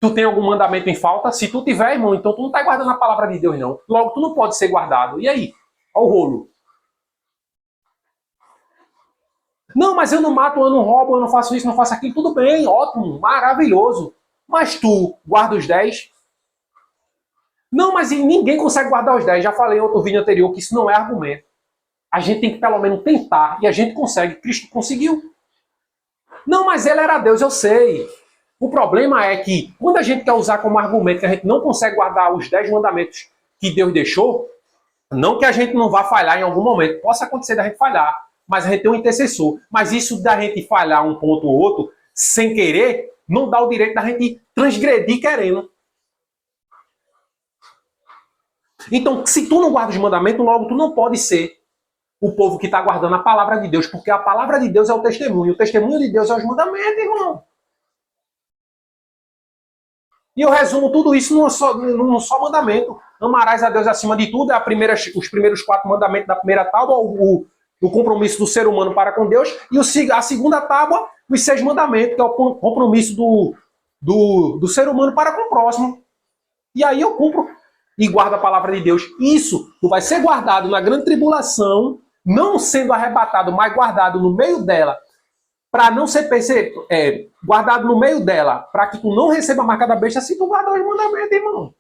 Tu tem algum mandamento em falta? Se tu tiver, irmão, então tu não está guardando a palavra de Deus, não. Logo, tu não pode ser guardado. E aí? Olha o rolo. Não, mas eu não mato, eu não roubo, eu não faço isso, não faço aquilo. Tudo bem, ótimo, maravilhoso. Mas tu guarda os 10? Não, mas ninguém consegue guardar os 10. Já falei em outro vídeo anterior que isso não é argumento. A gente tem que pelo menos tentar e a gente consegue. Cristo conseguiu. Não, mas ele era Deus, eu sei. O problema é que quando a gente quer usar como argumento que a gente não consegue guardar os 10 mandamentos que Deus deixou, não que a gente não vá falhar em algum momento. Possa acontecer da gente falhar, mas a gente tem um intercessor. Mas isso da gente falhar um ponto ou outro, sem querer, não dá o direito da gente transgredir querendo. Então, se tu não guarda os mandamentos, logo tu não pode ser o povo que está guardando a palavra de Deus, porque a palavra de Deus é o testemunho de Deus é os mandamentos, irmão. E eu resumo tudo isso num só mandamento. Amarás a Deus acima de tudo, os primeiros 4 mandamentos da primeira tábua, o compromisso do ser humano para com Deus, e a segunda tábua, os 6 mandamentos, que é o compromisso do ser humano para com o próximo. E aí eu cumpro e guardo a palavra de Deus. Isso tu vai ser guardado na grande tribulação, não sendo arrebatado, mas guardado no meio dela, para não ser guardado no meio dela, para que tu não receba a marca da besta se tu guardar os mandamentos, irmão.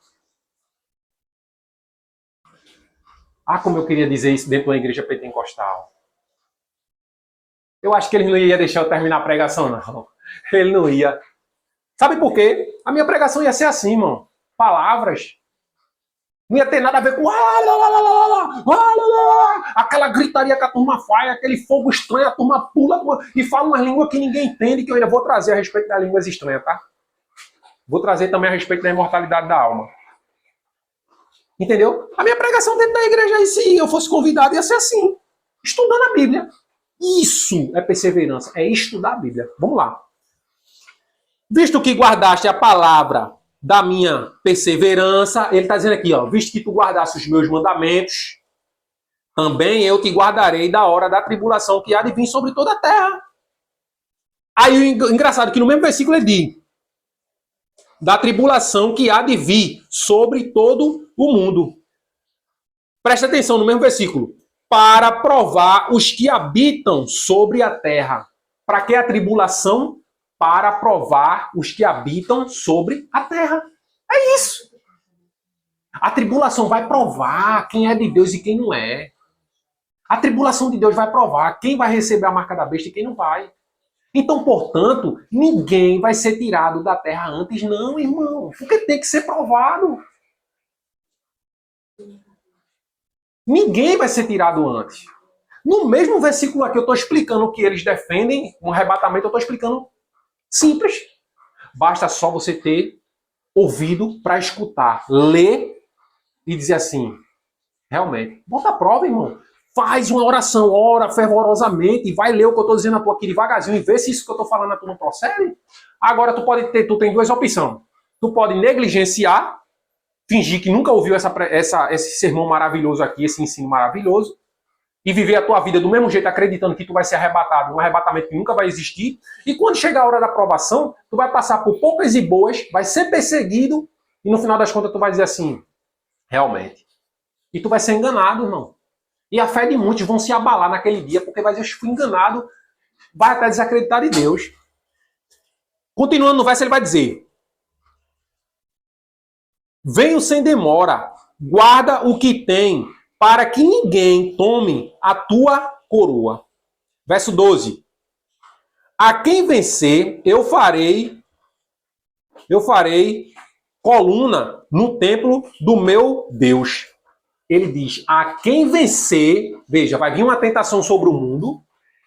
Ah, como eu queria dizer isso dentro de uma igreja pentecostal. Eu acho que ele não ia deixar eu terminar a pregação, não. Ele não ia. Sabe por quê? A minha pregação ia ser assim, irmão. Palavras. Não ia ter nada a ver com aquela gritaria que a turma faz, aquele fogo estranho, a turma pula e fala uma língua que ninguém entende, que eu ainda vou trazer a respeito das línguas estranhas, tá? Vou trazer também a respeito da imortalidade da alma. Entendeu? A minha pregação dentro da igreja, se eu fosse convidado, ia ser assim. Estudando a Bíblia. Isso é perseverança, é estudar a Bíblia. Vamos lá. Visto que guardaste a palavra da minha perseverança, ele está dizendo aqui, ó, visto que tu guardaste os meus mandamentos, também eu te guardarei da hora da tribulação que há de vir sobre toda a terra. Aí o engraçado é que no mesmo versículo ele diz, da tribulação que há de vir sobre todo o mundo. Presta atenção no mesmo versículo. Para provar os que habitam sobre a terra. Para que a tribulação? Para provar os que habitam sobre a terra. É isso. A tribulação vai provar quem é de Deus e quem não é. A tribulação de Deus vai provar quem vai receber a marca da besta e quem não vai. Então, portanto, ninguém vai ser tirado da terra antes, não, irmão. Porque tem que ser provado. Ninguém vai ser tirado antes. No mesmo versículo aqui, eu estou explicando o que eles defendem, um arrebatamento, eu estou explicando simples. Basta só você ter ouvido para escutar, ler e dizer assim, realmente, bota a prova, irmão. Faz uma oração, ora fervorosamente e vai ler o que eu estou dizendo a tu aqui devagarzinho e vê se isso que eu estou falando a tu não procede. Agora tu tem duas opções. Tu pode negligenciar, fingir que nunca ouviu esse sermão maravilhoso aqui, esse ensino maravilhoso, e viver a tua vida do mesmo jeito, acreditando que tu vai ser arrebatado, um arrebatamento que nunca vai existir. E quando chegar a hora da aprovação, tu vai passar por poucas e boas, vai ser perseguido, e no final das contas tu vai dizer assim, realmente. E tu vai ser enganado, irmão. E a fé de muitos vão se abalar naquele dia, porque vai dizer, eu fui enganado, vai até desacreditar de Deus. Continuando no verso, ele vai dizer, venho sem demora, guarda o que tem, para que ninguém tome a tua coroa. Verso 12. A quem vencer, eu farei coluna no templo do meu Deus. Ele diz, a quem vencer, veja, vai vir uma tentação sobre o mundo,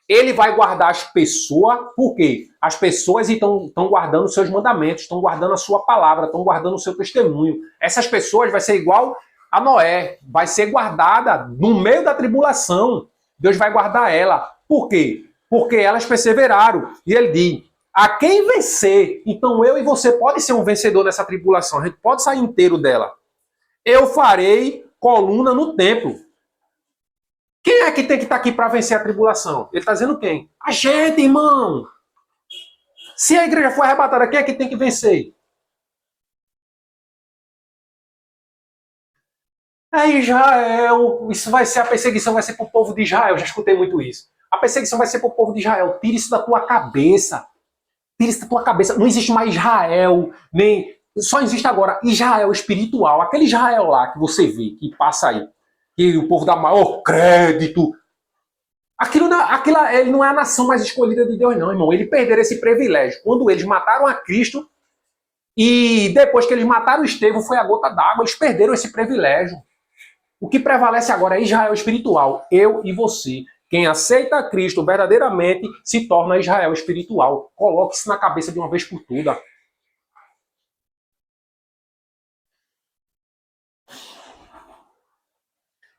ele vai guardar as pessoas, por quê? As pessoas estão guardando os seus mandamentos, estão guardando a sua palavra, estão guardando o seu testemunho. Essas pessoas vai ser igual a Noé, vai ser guardada no meio da tribulação. Deus vai guardar ela. Por quê? Porque elas perseveraram. E ele diz, a quem vencer, então eu e você pode ser um vencedor nessa tribulação, a gente pode sair inteiro dela. Eu farei coluna no templo. Quem é que tem que estar aqui para vencer a tribulação? Ele está dizendo quem? A gente, irmão. Se a igreja for arrebatada, quem é que tem que vencer? É Israel. Isso vai ser, a perseguição vai ser para o povo de Israel. Já escutei muito isso. A perseguição vai ser para o povo de Israel. Tira isso da tua cabeça. Tira isso da tua cabeça. Não existe mais Israel, nem... Só existe agora Israel espiritual. Aquele Israel lá que você vê, que passa aí. Que o povo dá maior crédito. Aquilo ele não é a nação mais escolhida de Deus, não, irmão. Eles perderam esse privilégio. Quando eles mataram a Cristo, e depois que eles mataram Estevão, foi a gota d'água. Eles perderam esse privilégio. O que prevalece agora é Israel espiritual. Eu e você. Quem aceita Cristo verdadeiramente se torna Israel espiritual. Coloque isso na cabeça de uma vez por todas.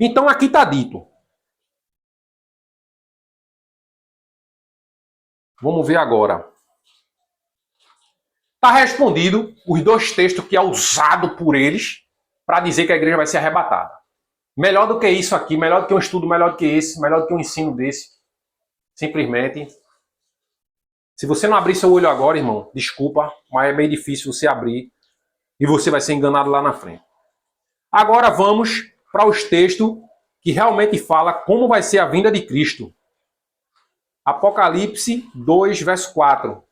Então aqui está dito. Vamos ver agora. Está respondido os dois textos que é usado por eles para dizer que a igreja vai ser arrebatada. Melhor do que isso aqui, melhor do que um estudo melhor do que esse, melhor do que um ensino desse. Simplesmente. Se você não abrir seu olho agora, irmão, desculpa, mas é meio difícil você abrir e você vai ser enganado lá na frente. Agora vamos para os textos que realmente fala como vai ser a vinda de Cristo. Apocalipse 2, verso 4.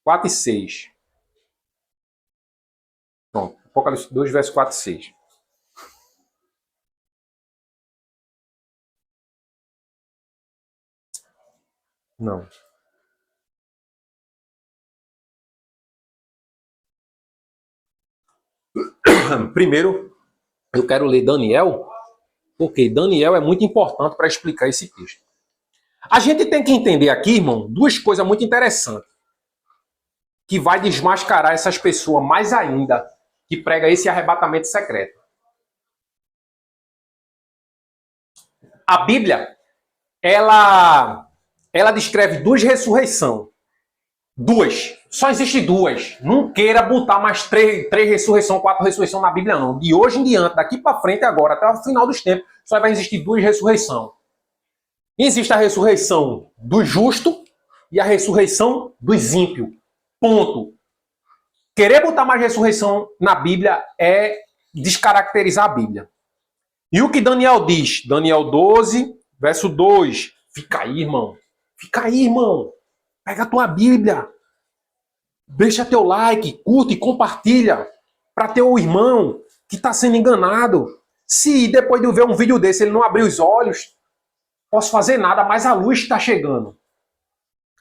4 e 6. Pronto. Apocalipse 2, verso 4 e 6. Não. Primeiro, eu quero ler Daniel, porque Daniel é muito importante para explicar esse texto. A gente tem que entender aqui, irmão, duas coisas muito interessantes, que vai desmascarar essas pessoas mais ainda, que prega esse arrebatamento secreto. A Bíblia, ela descreve duas ressurreições. Duas. Só existe duas. Não queira botar mais três ressurreições, 4 ressurreições na Bíblia, não. De hoje em diante, daqui para frente agora, até o final dos tempos, só vai existir duas ressurreições. Existe a ressurreição do justo e a ressurreição dos ímpios. Ponto. Querer botar mais ressurreição na Bíblia é descaracterizar a Bíblia. E o que Daniel diz? Daniel 12, verso 2. Fica aí, irmão. Fica aí, irmão. Pega a tua Bíblia. Deixa teu like, curte e compartilha para teu irmão que está sendo enganado. Se depois de eu ver um vídeo desse ele não abrir os olhos, posso fazer nada, mas a luz está chegando.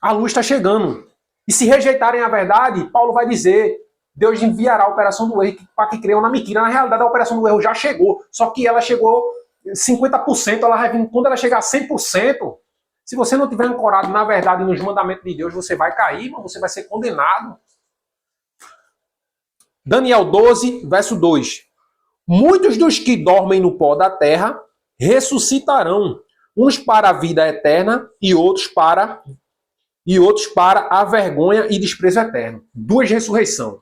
A luz está chegando. E se rejeitarem a verdade, Paulo vai dizer, Deus enviará a operação do erro para que creiam na mentira. Na realidade, a operação do erro já chegou, só que ela chegou 50%, ela vai vir, quando ela chegar a 100%, se você não tiver ancorado na verdade e nos mandamentos de Deus, você vai cair, mas você vai ser condenado. Daniel 12, verso 2. Muitos dos que dormem no pó da terra ressuscitarão, uns para a vida eterna e outros para a vergonha e desprezo eterno. Duas ressurreições.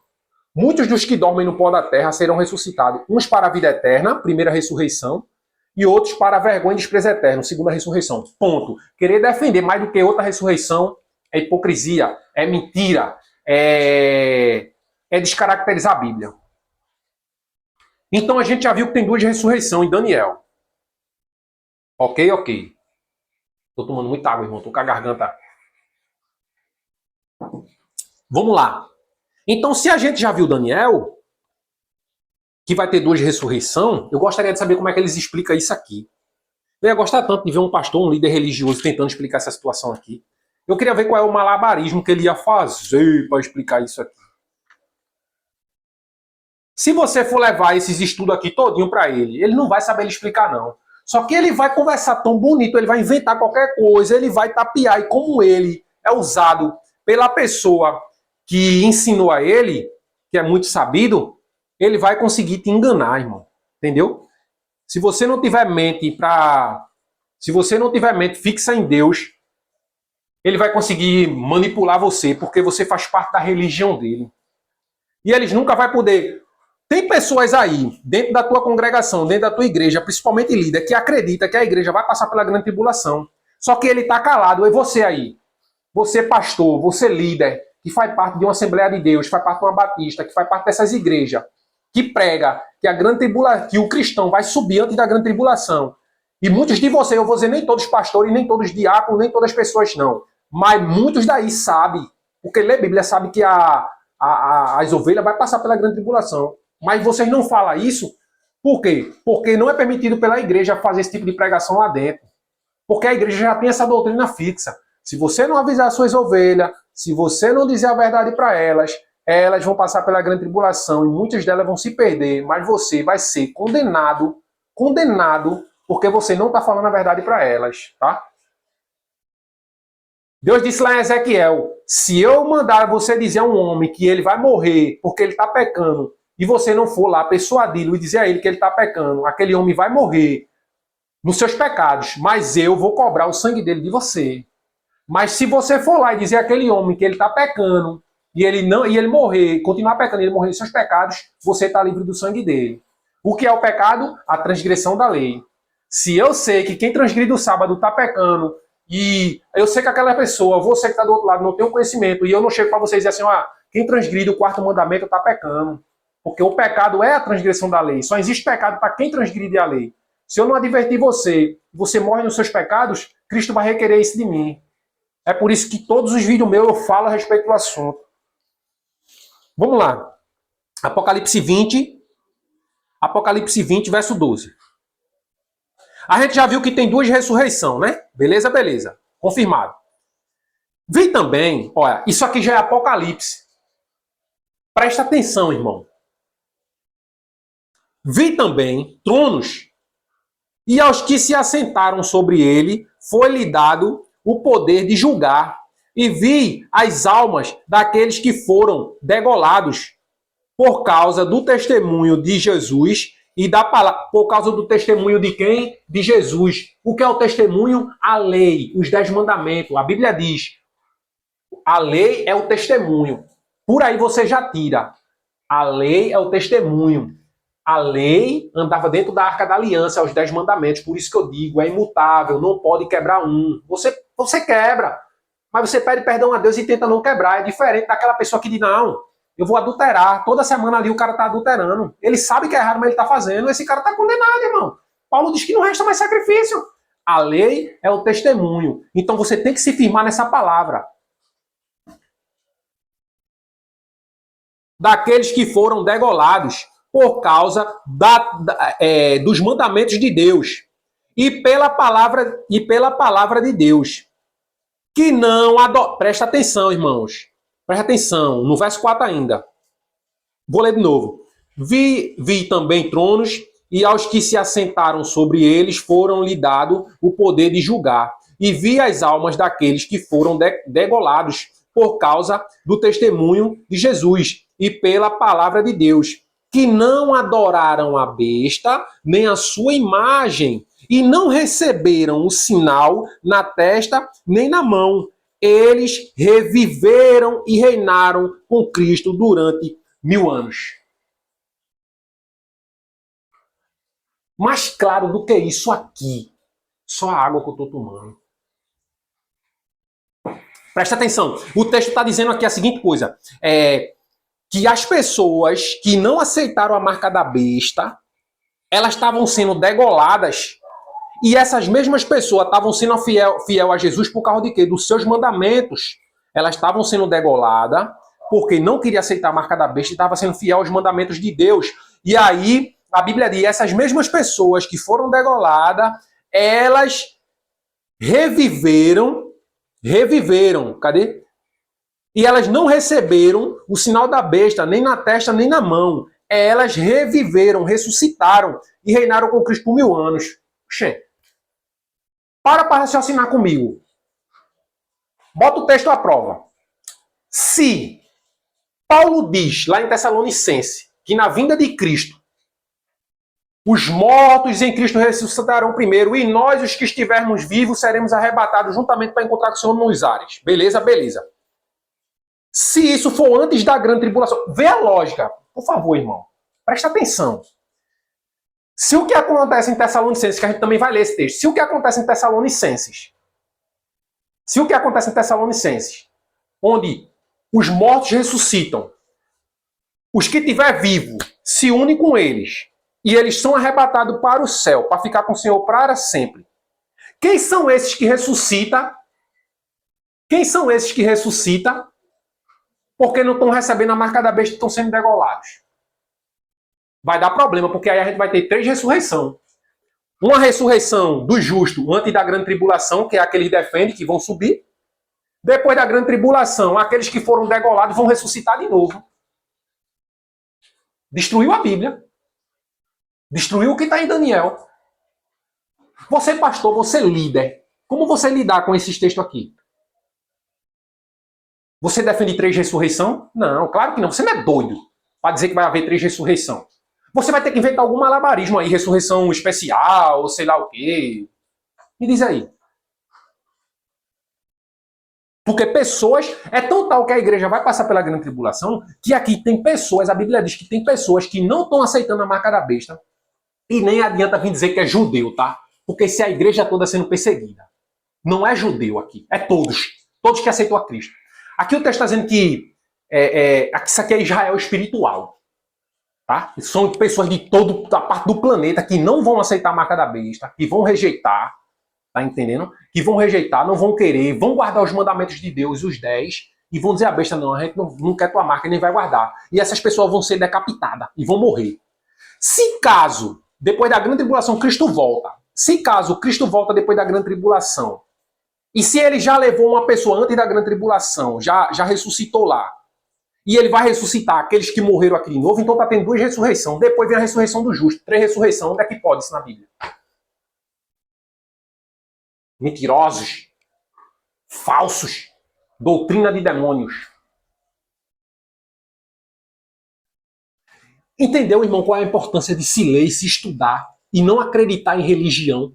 Muitos dos que dormem no pó da terra serão ressuscitados, uns para a vida eterna, primeira ressurreição, e outros para a vergonha e desprezo eterno, segunda ressurreição. Ponto. Querer defender mais do que outra ressurreição é hipocrisia, é mentira, é descaracterizar a Bíblia. Então a gente já viu que tem duas ressurreições em Daniel. Ok. Tô tomando muita água, irmão. Tô com a garganta. Vamos lá. Então, se a gente já viu Daniel, que vai ter duas ressurreições, eu gostaria de saber como é que eles explicam isso aqui. Eu ia gostar tanto de ver um pastor, um líder religioso tentando explicar essa situação aqui. Eu queria ver qual é o malabarismo que ele ia fazer para explicar isso aqui. Se você for levar esses estudos aqui todinho para ele não vai saber explicar, não. Só que ele vai conversar tão bonito, ele vai inventar qualquer coisa, ele vai tapear, e como ele é usado pela pessoa que ensinou a ele, que é muito sabido, ele vai conseguir te enganar, irmão. Entendeu? Se você não tiver mente fixa em Deus, ele vai conseguir manipular você, porque você faz parte da religião dele. E eles nunca vão poder. Tem pessoas aí, dentro da tua congregação, dentro da tua igreja, principalmente líder, que acredita que a igreja vai passar pela grande tribulação. Só que ele está calado. E você aí? Você pastor, você líder, que faz parte de uma Assembleia de Deus, faz parte de uma Batista, que faz parte dessas igrejas, que prega que a grande tribulação, que o cristão vai subir antes da grande tribulação. E muitos de vocês, eu vou dizer, nem todos os pastores, nem todos os diáconos, nem todas as pessoas não. Mas muitos daí sabem, porque lê a Bíblia, sabe que as ovelhas vai passar pela grande tribulação. Mas vocês não falam isso, por quê? Porque não é permitido pela igreja fazer esse tipo de pregação lá dentro. Porque a igreja já tem essa doutrina fixa. Se você não avisar as suas ovelhas, se você não dizer a verdade para elas, elas vão passar pela grande tribulação e muitas delas vão se perder, mas você vai ser condenado, porque você não está falando a verdade para elas, tá? Deus disse lá em Ezequiel, se eu mandar você dizer a um homem que ele vai morrer porque ele está pecando, e você não for lá persuadi-lo e dizer a ele que ele está pecando, aquele homem vai morrer nos seus pecados, mas eu vou cobrar o sangue dele de você. Mas se você for lá e dizer àquele homem que ele está pecando, e ele morrer, continuar pecando, ele morrer nos seus pecados, você está livre do sangue dele. O que é o pecado? A transgressão da lei. Se eu sei que quem transgride o sábado está pecando, e eu sei que aquela pessoa, você que está do outro lado, não tem o conhecimento, e eu não chego para vocês e dizer assim, quem transgride o quarto mandamento está pecando. Porque o pecado é a transgressão da lei. Só existe pecado para quem transgride a lei. Se eu não advertir você, você morre nos seus pecados, Cristo vai requerer isso de mim. É por isso que todos os vídeos meus eu falo a respeito do assunto. Vamos lá. Apocalipse 20, verso 12. A gente já viu que tem duas ressurreições, né? Beleza. Confirmado. Vi também, olha, isso aqui já é Apocalipse. Presta atenção, irmão. Vi também tronos, e aos que se assentaram sobre ele foi-lhe dado o poder de julgar. E vi as almas daqueles que foram degolados por causa do testemunho de Jesus e da palavra. Por causa do testemunho de quem? De Jesus. O que é o testemunho? A lei, os 10 mandamentos. A Bíblia diz, a lei é o testemunho. Por aí você já tira. A lei é o testemunho. A lei andava dentro da Arca da Aliança, aos 10 mandamentos. Por isso que eu digo, é imutável, não pode quebrar um. Você quebra, mas você pede perdão a Deus e tenta não quebrar. É diferente daquela pessoa que diz, não, eu vou adulterar. Toda semana ali o cara está adulterando. Ele sabe que é errado, mas ele está fazendo. Esse cara está condenado, irmão. Paulo diz que não resta mais sacrifício. A lei é o testemunho. Então você tem que se firmar nessa palavra. Daqueles que foram degolados por causa dos mandamentos de Deus e pela palavra de Deus. Que não presta atenção, irmãos. Presta atenção, no verso 4 ainda. Vou ler de novo. Vi também tronos, e aos que se assentaram sobre eles foram-lhe dado o poder de julgar. E vi as almas daqueles que foram degolados por causa do testemunho de Jesus e pela palavra de Deus, que não adoraram a besta, nem a sua imagem, e não receberam o sinal na testa nem na mão. Eles reviveram e reinaram com Cristo durante 1000 anos. Mais claro do que isso aqui, só a água que eu estou tomando. Presta atenção, o texto está dizendo aqui a seguinte coisa, que as pessoas que não aceitaram a marca da besta, elas estavam sendo degoladas, e essas mesmas pessoas estavam sendo fiel a Jesus por causa de quê? Dos seus mandamentos. Elas estavam sendo degoladas porque não queria aceitar a marca da besta e estava sendo fiel aos mandamentos de Deus. E aí, a Bíblia diz, essas mesmas pessoas que foram degoladas, elas reviveram, cadê? E elas não receberam o sinal da besta, nem na testa, nem na mão. Elas reviveram, ressuscitaram e reinaram com Cristo por 1000 anos. Oxê. Para raciocinar comigo. Bota o texto à prova. Se Paulo diz, lá em Tessalonicense, que na vinda de Cristo, os mortos em Cristo ressuscitarão primeiro, e nós, os que estivermos vivos, seremos arrebatados juntamente para encontrar com o Senhor nos ares. Beleza, beleza. Se isso for antes da grande tribulação, vê a lógica. Por favor, irmão. Presta atenção. Se o que acontece em Tessalonicenses, que a gente também vai ler esse texto, se o que acontece em Tessalonicenses, onde os mortos ressuscitam, os que estiver vivo se unem com eles, e eles são arrebatados para o céu, para ficar com o Senhor para sempre. Quem são esses que ressuscitam? Quem são esses que ressuscitam? Porque não estão recebendo a marca da besta e estão sendo degolados. Vai dar problema, porque aí a gente vai ter 3 ressurreições. Uma ressurreição do justo antes da grande tribulação, que é aqueles que defendem que vão subir. Depois da grande tribulação, aqueles que foram degolados vão ressuscitar de novo. Destruiu a Bíblia. Destruiu o que está em Daniel. Você, pastor, você líder. Como você lidar com esses textos aqui? Você defende 3 ressurreição? Não, claro que não. Você não é doido para dizer que vai haver 3 ressurreição. Você vai ter que inventar algum malabarismo aí, ressurreição especial, ou sei lá o quê. Me diz aí. Porque pessoas, é tão tal que a igreja vai passar pela grande tribulação, que aqui tem pessoas, a Bíblia diz que tem pessoas que não estão aceitando a marca da besta, e nem adianta vir dizer que é judeu, tá? Porque se a igreja toda sendo perseguida, não é judeu aqui, é todos que aceitam a Cristo. Aqui o texto está dizendo que isso aqui é Israel espiritual. Tá? São pessoas de toda a parte do planeta que não vão aceitar a marca da besta, que vão rejeitar, tá entendendo? Que vão rejeitar, não vão querer, vão guardar os mandamentos de Deus, os 10, e vão dizer a besta, não, a gente não quer tua marca, nem vai guardar. E essas pessoas vão ser decapitadas e vão morrer. Se caso, depois da grande tribulação, Cristo volta, depois da grande tribulação, e se ele já levou uma pessoa antes da grande tribulação, já ressuscitou lá, e ele vai ressuscitar aqueles que morreram aqui de novo, então está tendo 2 ressurreições. Depois vem a ressurreição do justo. 3 ressurreições. Onde é que pode isso na Bíblia? Mentirosos. Falsos. Doutrina de demônios. Entendeu, irmão, qual é a importância de se ler e se estudar e não acreditar em religião?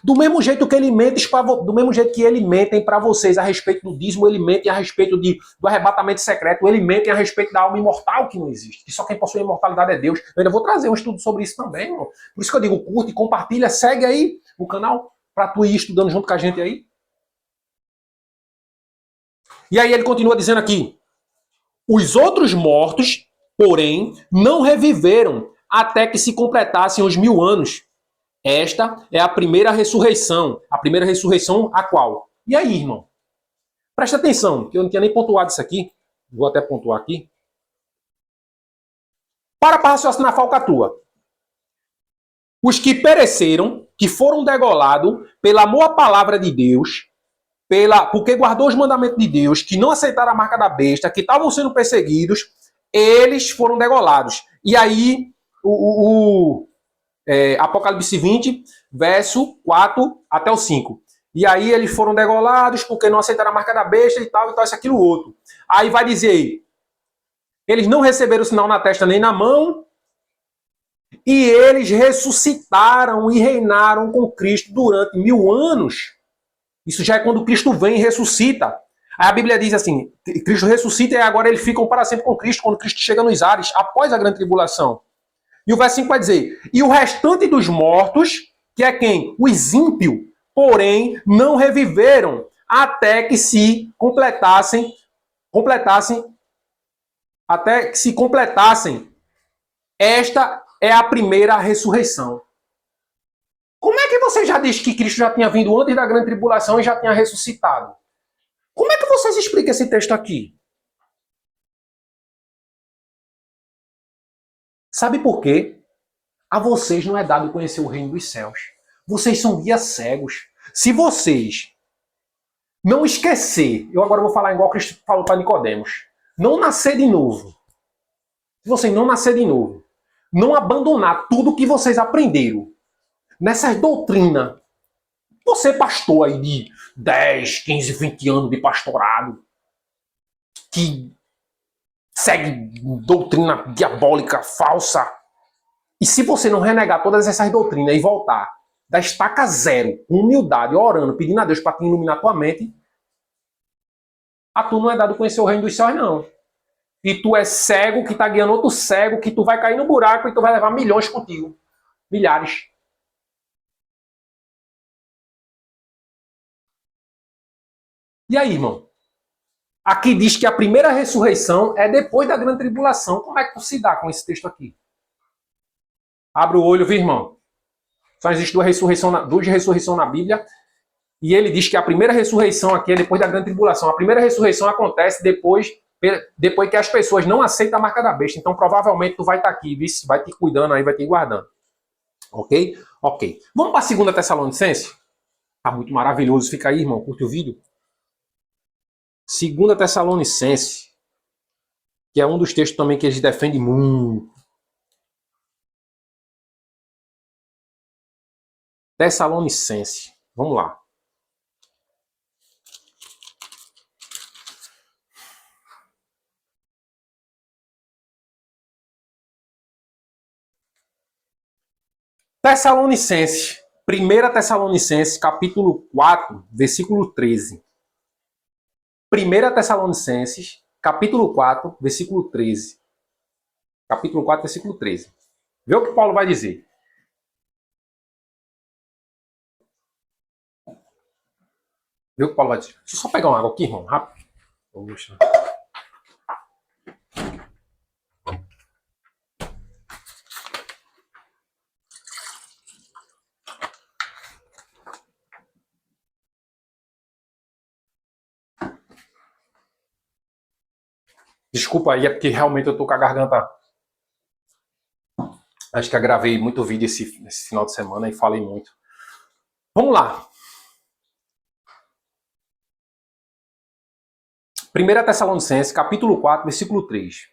Do mesmo jeito que ele mente, do mesmo jeito que ele mentem para vocês a respeito do dízimo, ele mente a respeito do arrebatamento secreto, ele mente a respeito da alma imortal que não existe, que só quem possui a imortalidade é Deus. Eu ainda vou trazer um estudo sobre isso também, irmão. Por isso que eu digo, curte, compartilha, segue aí o canal para tu ir estudando junto com a gente aí. E aí ele continua dizendo aqui, os outros mortos, porém, não reviveram até que se completassem os 1000 anos. Esta é a primeira ressurreição. A primeira ressurreição a qual? E aí, irmão? Presta atenção, que eu não tinha nem pontuado isso aqui. Vou até pontuar aqui. Para raciocinar a falcatrua. Os que pereceram, que foram degolados pelo amor à palavra de Deus, porque guardou os mandamentos de Deus, que não aceitaram a marca da besta, que estavam sendo perseguidos, eles foram degolados. E aí, Apocalipse 20, verso 4 até o 5. E aí eles foram degolados porque não aceitaram a marca da besta e tal, isso, aquilo, outro. Aí vai dizer, eles não receberam o sinal na testa nem na mão, E eles ressuscitaram e reinaram com Cristo durante 1000 anos. Isso já é quando Cristo vem e ressuscita. Aí a Bíblia diz assim, Cristo ressuscita e agora eles ficam para sempre com Cristo, quando Cristo chega nos ares, após a grande tribulação. E o verso 5 vai dizer, e o restante dos mortos, que é quem? Os ímpios, porém, não reviveram, até que se completassem, até que se completassem. Esta é a primeira ressurreição. Como é que você já diz que Cristo já tinha vindo antes da grande tribulação e já tinha ressuscitado? Como é que vocês explicam esse texto aqui? Sabe por quê? A vocês não é dado conhecer o reino dos céus. Vocês são guias cegos. Se vocês não esquecer, eu agora vou falar igual Cristo falou para Nicodemos, não nascer de novo. Se vocês não nascer de novo, não abandonar tudo que vocês aprenderam nessas doutrinas, você pastor aí de 10, 15, 20 anos de pastorado, que segue doutrina diabólica falsa, e se você não renegar todas essas doutrinas e voltar da estaca zero, com humildade, orando, pedindo a Deus para te iluminar tua mente, a tu não é dado conhecer o reino dos céus, não. E tu é cego que está guiando outro cego, que tu vai cair no buraco e tu vai levar milhões contigo. Milhares. E aí, irmão? Aqui diz que a primeira ressurreição é depois da grande tribulação. Como é que tu se dá com esse texto aqui? Abre o olho, viu, irmão? Só existe duas ressurreições na Bíblia. E ele diz que a primeira ressurreição aqui é depois da grande tribulação. A primeira ressurreição acontece depois que as pessoas não aceitam a marca da besta. Então, provavelmente, tu vai estar aqui, viu? Vai te cuidando aí, vai te guardando. Ok? Ok. Vamos para a 2 Tessalonicenses? Tá muito maravilhoso. Fica aí, irmão. Curte o vídeo. 2 Tessalonicenses, que é um dos textos também que eles defendem muito. Tessalonicenses. Vamos lá. Tessalonicenses. 1 Tessalonicenses, capítulo 4, versículo 13. 1 Tessalonicenses, capítulo 4, versículo 13. Capítulo 4, versículo 13. Vê o que Paulo vai dizer. Vê o que Paulo vai dizer. Deixa eu só pegar uma água aqui, irmão, rápido. Poxa. Desculpa aí, é porque realmente eu tô com a garganta. Acho que eu gravei muito vídeo esse final de semana e falei muito. Vamos lá. 1 Tessalonicenses, capítulo 4, versículo 3.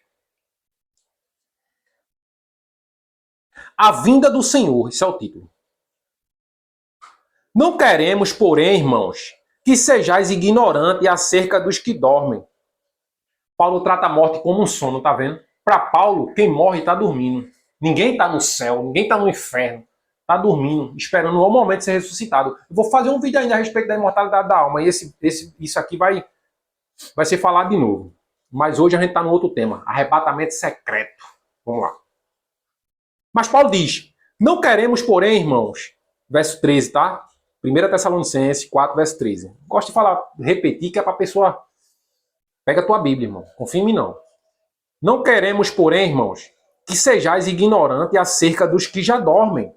A vinda do Senhor, esse é o título. Não queremos, porém, irmãos, que sejais ignorantes acerca dos que dormem. Paulo trata a morte como um sono, tá vendo? Para Paulo, quem morre está dormindo. Ninguém está no céu, ninguém está no inferno. Está dormindo, esperando o momento de ser ressuscitado. Eu vou fazer um vídeo ainda a respeito da imortalidade da alma. E isso aqui vai ser falado de novo. Mas hoje a gente está no outro tema. Arrebatamento secreto. Vamos lá. Mas Paulo diz, não queremos, porém, irmãos, verso 13, tá? 1 Tessalonicenses 4, verso 13. Gosto de falar, repetir, que é para a pessoa... Pega a tua Bíblia, irmão. Confia em mim, não. Não queremos, porém, irmãos, que sejais ignorantes acerca dos que já dormem,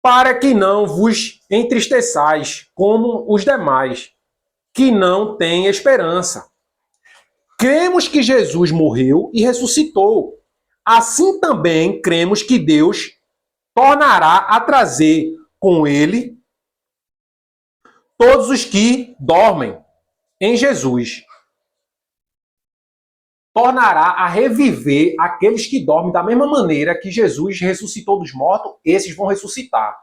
para que não vos entristeçais como os demais, que não têm esperança. Cremos que Jesus morreu e ressuscitou. Assim também cremos que Deus tornará a trazer com ele todos os que dormem em Jesus. Tornará a reviver aqueles que dormem da mesma maneira que Jesus ressuscitou dos mortos, esses vão ressuscitar.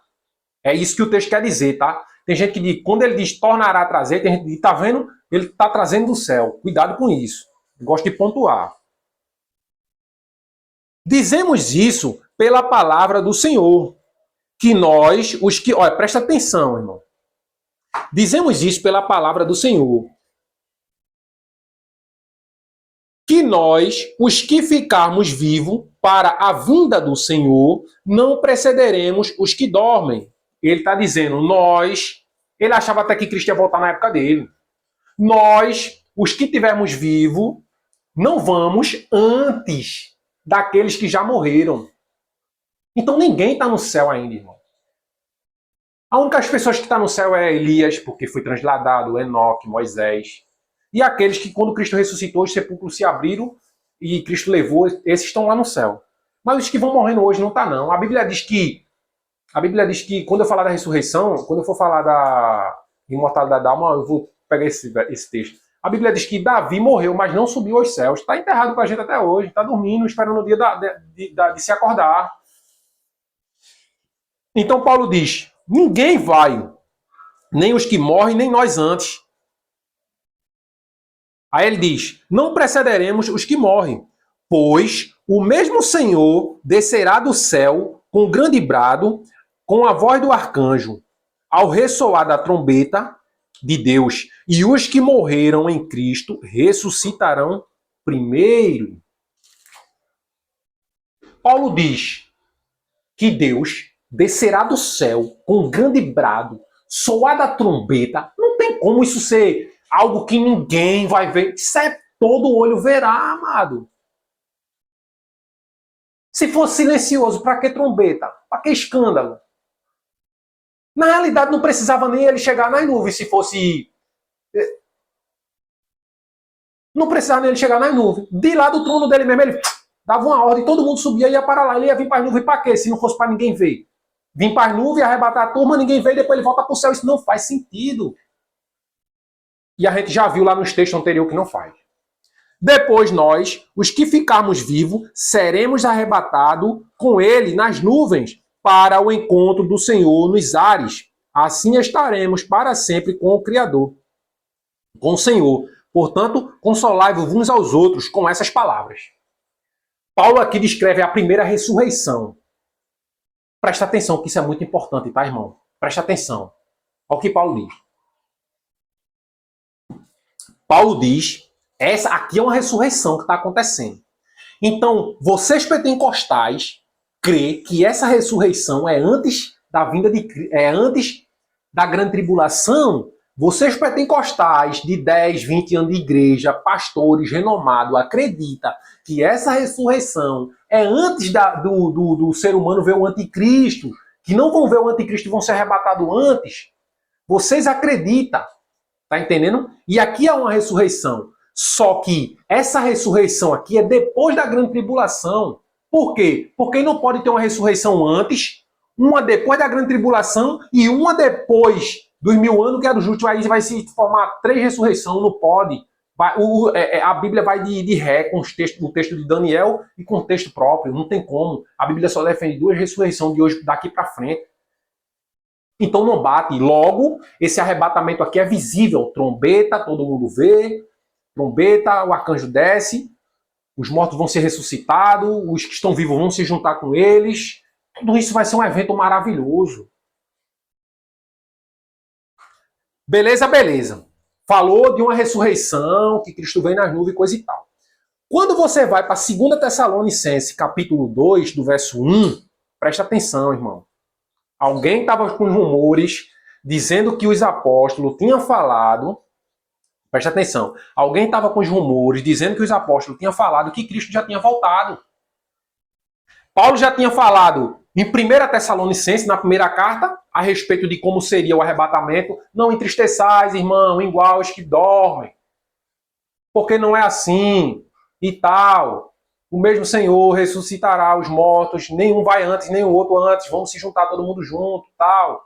É isso que o texto quer dizer, tá? Tem gente que diz, quando ele diz tornará a trazer, tem gente que diz, tá vendo? Ele está trazendo do céu. Cuidado com isso. Gosto de pontuar. Dizemos isso pela palavra do Senhor, que nós, os que... Olha, presta atenção, irmão. Dizemos isso pela palavra do Senhor, que nós, os que ficarmos vivos para a vinda do Senhor, não precederemos os que dormem. Ele está dizendo, nós... Ele achava até que Cristo ia voltar na época dele. Nós, os que tivermos vivos, não vamos antes daqueles que já morreram. Então ninguém está no céu ainda, irmão. A única pessoas que está no céu é Elias, porque foi transladado, Enoque, Moisés. E aqueles que, quando Cristo ressuscitou, os sepulcros se abriram e Cristo levou, esses estão lá no céu. Mas os que vão morrendo hoje não está, não. A Bíblia diz que, quando eu falar da ressurreição, quando eu for falar da imortalidade da alma, eu vou pegar esse texto. A Bíblia diz que Davi morreu, mas não subiu aos céus. Está enterrado com a gente até hoje. Está dormindo, esperando o dia de se acordar. Então Paulo diz, ninguém vai, nem os que morrem, nem nós antes. Aí ele diz, não precederemos os que morrem, pois o mesmo Senhor descerá do céu com grande brado, com a voz do arcanjo, ao ressoar da trombeta de Deus, e os que morreram em Cristo ressuscitarão primeiro. Paulo diz que Deus descerá do céu com grande brado, soar da trombeta. Não tem como isso ser algo que ninguém vai ver. Isso é todo olho verá, amado. Se fosse silencioso, para que trombeta? Para que escândalo? Na realidade, não precisava nem ele chegar nas nuvens, se fosse... Não precisava nem ele chegar nas nuvens. De lá do trono dele mesmo, ele dava uma ordem, todo mundo subia e ia para lá. Ele ia vir para as nuvens para quê? Se não fosse para ninguém ver. Vir para as nuvens, arrebatar a turma, ninguém vê, e depois ele volta para o céu. Isso não faz sentido. E a gente já viu lá nos textos anteriores que não faz. Depois nós, os que ficarmos vivos, seremos arrebatados com ele nas nuvens para o encontro do Senhor nos ares. Assim estaremos para sempre com o Criador, com o Senhor. Portanto, consolai-vos uns aos outros com essas palavras. Paulo aqui descreve a primeira ressurreição. Presta atenção que isso é muito importante, tá, irmão? Presta atenção. Olha o que Paulo diz. Paulo diz, essa aqui é uma ressurreição que está acontecendo. Então, vocês pentecostais crê que essa ressurreição é antes da vinda antes da grande tribulação? Vocês pentecostais de 10, 20 anos de igreja, pastores renomados, acreditam que essa ressurreição é antes do ser humano ver o anticristo, que não vão ver o anticristo e vão ser arrebatados antes? Vocês acreditam, tá entendendo? E aqui é uma ressurreição. Só que essa ressurreição aqui é depois da grande tribulação. Por quê? Porque não pode ter uma ressurreição antes, uma depois da grande tribulação e uma depois dos 1000 anos, que é do justo. Aí vai se formar 3 ressurreições, não pode. A Bíblia vai de ré com o texto de Daniel e com o texto próprio, não tem como. A Bíblia só defende 2 ressurreições de hoje, daqui para frente. Então não bate. Logo, esse arrebatamento aqui é visível. Trombeta, todo mundo vê. Trombeta, o arcanjo desce. Os mortos vão ser ressuscitados. Os que estão vivos vão se juntar com eles. Tudo isso vai ser um evento maravilhoso. Beleza, beleza. Falou de uma ressurreição, que Cristo vem nas nuvens e coisa e tal. Quando você vai para 2 Tessalonicenses, capítulo 2, do verso 1, presta atenção, irmão. Alguém estava com rumores dizendo que os apóstolos tinham falado, presta atenção, alguém estava com os rumores dizendo que os apóstolos tinham falado que Cristo já tinha voltado. Paulo já tinha falado em 1 Tessalonicenses, na primeira carta, a respeito de como seria o arrebatamento. Não entristeçais, irmão, igual os que dormem, porque não é assim e tal. O mesmo Senhor ressuscitará os mortos, nenhum vai antes, nem o outro antes, vamos se juntar todo mundo junto, tal.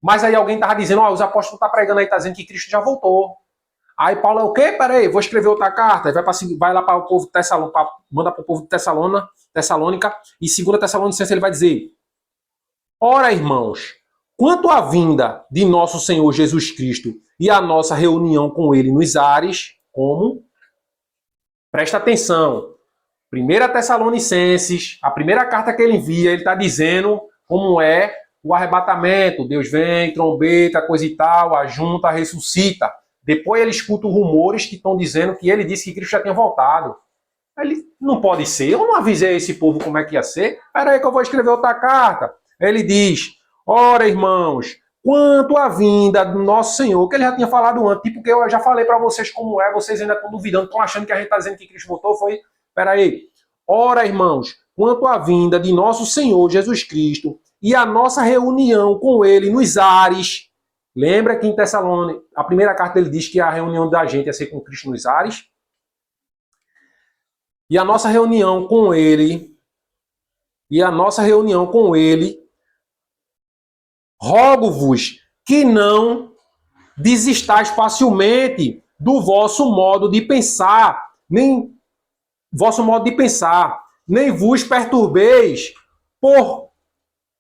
Mas aí alguém estava dizendo, os apóstolos estão pregando aí, está dizendo que Cristo já voltou. Aí Paulo é o quê? Peraí, vou escrever outra carta. Vai lá para o povo de Tessalônica, manda para o povo de Tessalônica, e 2 Tessalonicenses ele vai dizer, ora, irmãos, quanto à vinda de nosso Senhor Jesus Cristo e a nossa reunião com ele nos ares, como? Presta atenção. 1 Tessalonicenses, a primeira carta que ele envia, ele está dizendo como é o arrebatamento. Deus vem, trombeta, coisa e tal, ajunta, ressuscita. Depois ele escuta rumores que estão dizendo que ele disse que Cristo já tinha voltado. Ele não pode ser, eu não avisei esse povo como é que ia ser. Espera aí que eu vou escrever outra carta. Ele diz, ora irmãos, quanto à vinda do nosso Senhor, que ele já tinha falado antes, tipo que eu já falei para vocês como é, vocês ainda estão duvidando, estão achando que a gente está dizendo que Cristo voltou, foi... Espera aí. Ora irmãos, quanto à vinda de nosso Senhor Jesus Cristo e a nossa reunião com ele nos ares. Lembra que em Tessalônica, a primeira carta ele diz que a reunião da gente ia ser com Cristo nos ares? E a nossa reunião com ele, rogo-vos que não desistais facilmente do vosso modo de pensar, nem vos perturbeis,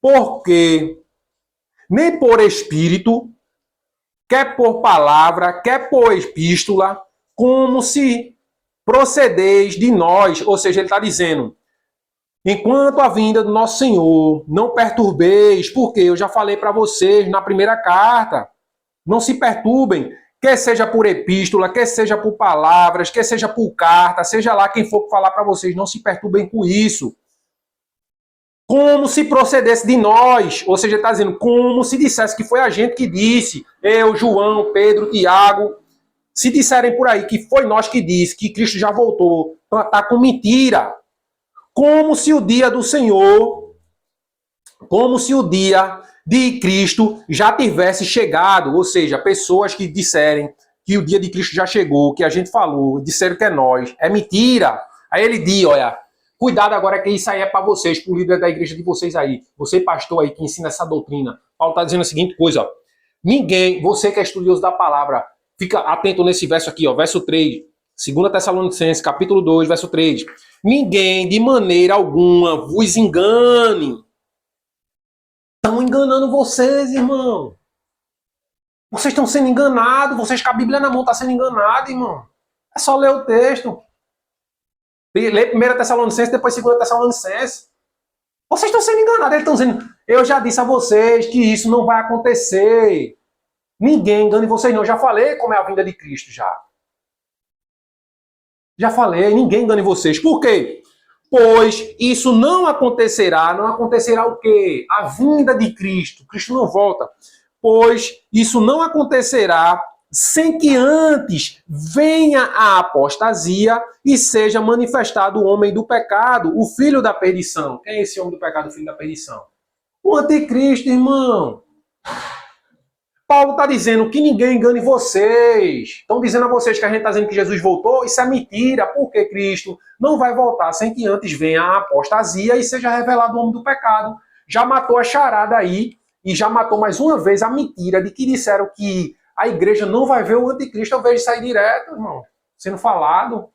porque nem por espírito, quer por palavra, quer por epístola, como se procedeis de nós. Ou seja, ele está dizendo, enquanto a vinda do nosso Senhor, não perturbeis, porque eu já falei para vocês na primeira carta, não se perturbem, quer seja por epístola, quer seja por palavras, quer seja por carta, seja lá quem for falar para vocês, não se perturbem com isso. Como se procedesse de nós, ou seja, ele está dizendo, como se dissesse que foi a gente que disse, eu, João, Pedro, Tiago, se disserem por aí que foi nós que disse, que Cristo já voltou, está com mentira. Como se o dia do Senhor, como se o dia de Cristo já tivesse chegado, ou seja, pessoas que disserem que o dia de Cristo já chegou, que a gente falou, disseram que é nós, é mentira. Aí ele diz, olha, cuidado agora que isso aí é para vocês, para o líder da igreja de vocês aí, você pastor aí que ensina essa doutrina. Paulo está dizendo a seguinte coisa, ó, ninguém, você que é estudioso da palavra, fica atento nesse verso aqui, ó, verso 3, 2 Tessalonicenses, capítulo 2, verso 3. Ninguém, de maneira alguma, vos engane. Estão enganando vocês, irmão. Vocês estão sendo enganados. Vocês com a Bíblia na mão estão sendo enganados, irmão. É só ler o texto. Lê 1 Tessalonicenses, depois 2 Tessalonicenses. Vocês estão sendo enganados. Eles estão dizendo, eu já disse a vocês que isso não vai acontecer. Ninguém engane vocês, não. Eu já falei como é a vinda de Cristo, já. Já falei, ninguém engane vocês. Por quê? Pois isso não acontecerá. Não acontecerá o quê? A vinda de Cristo. Cristo não volta. Pois isso não acontecerá sem que antes venha a apostasia e seja manifestado o homem do pecado, o filho da perdição. Quem é esse homem do pecado, o filho da perdição? O anticristo, irmão. Paulo está dizendo que ninguém engane vocês. Estão dizendo a vocês que a gente está dizendo que Jesus voltou. Isso é mentira, porque Cristo não vai voltar sem que antes venha a apostasia e seja revelado o homem do pecado. Já matou a charada aí e já matou mais uma vez a mentira de que disseram que a igreja não vai ver o anticristo. Eu vejo sair direto, irmão, sendo falado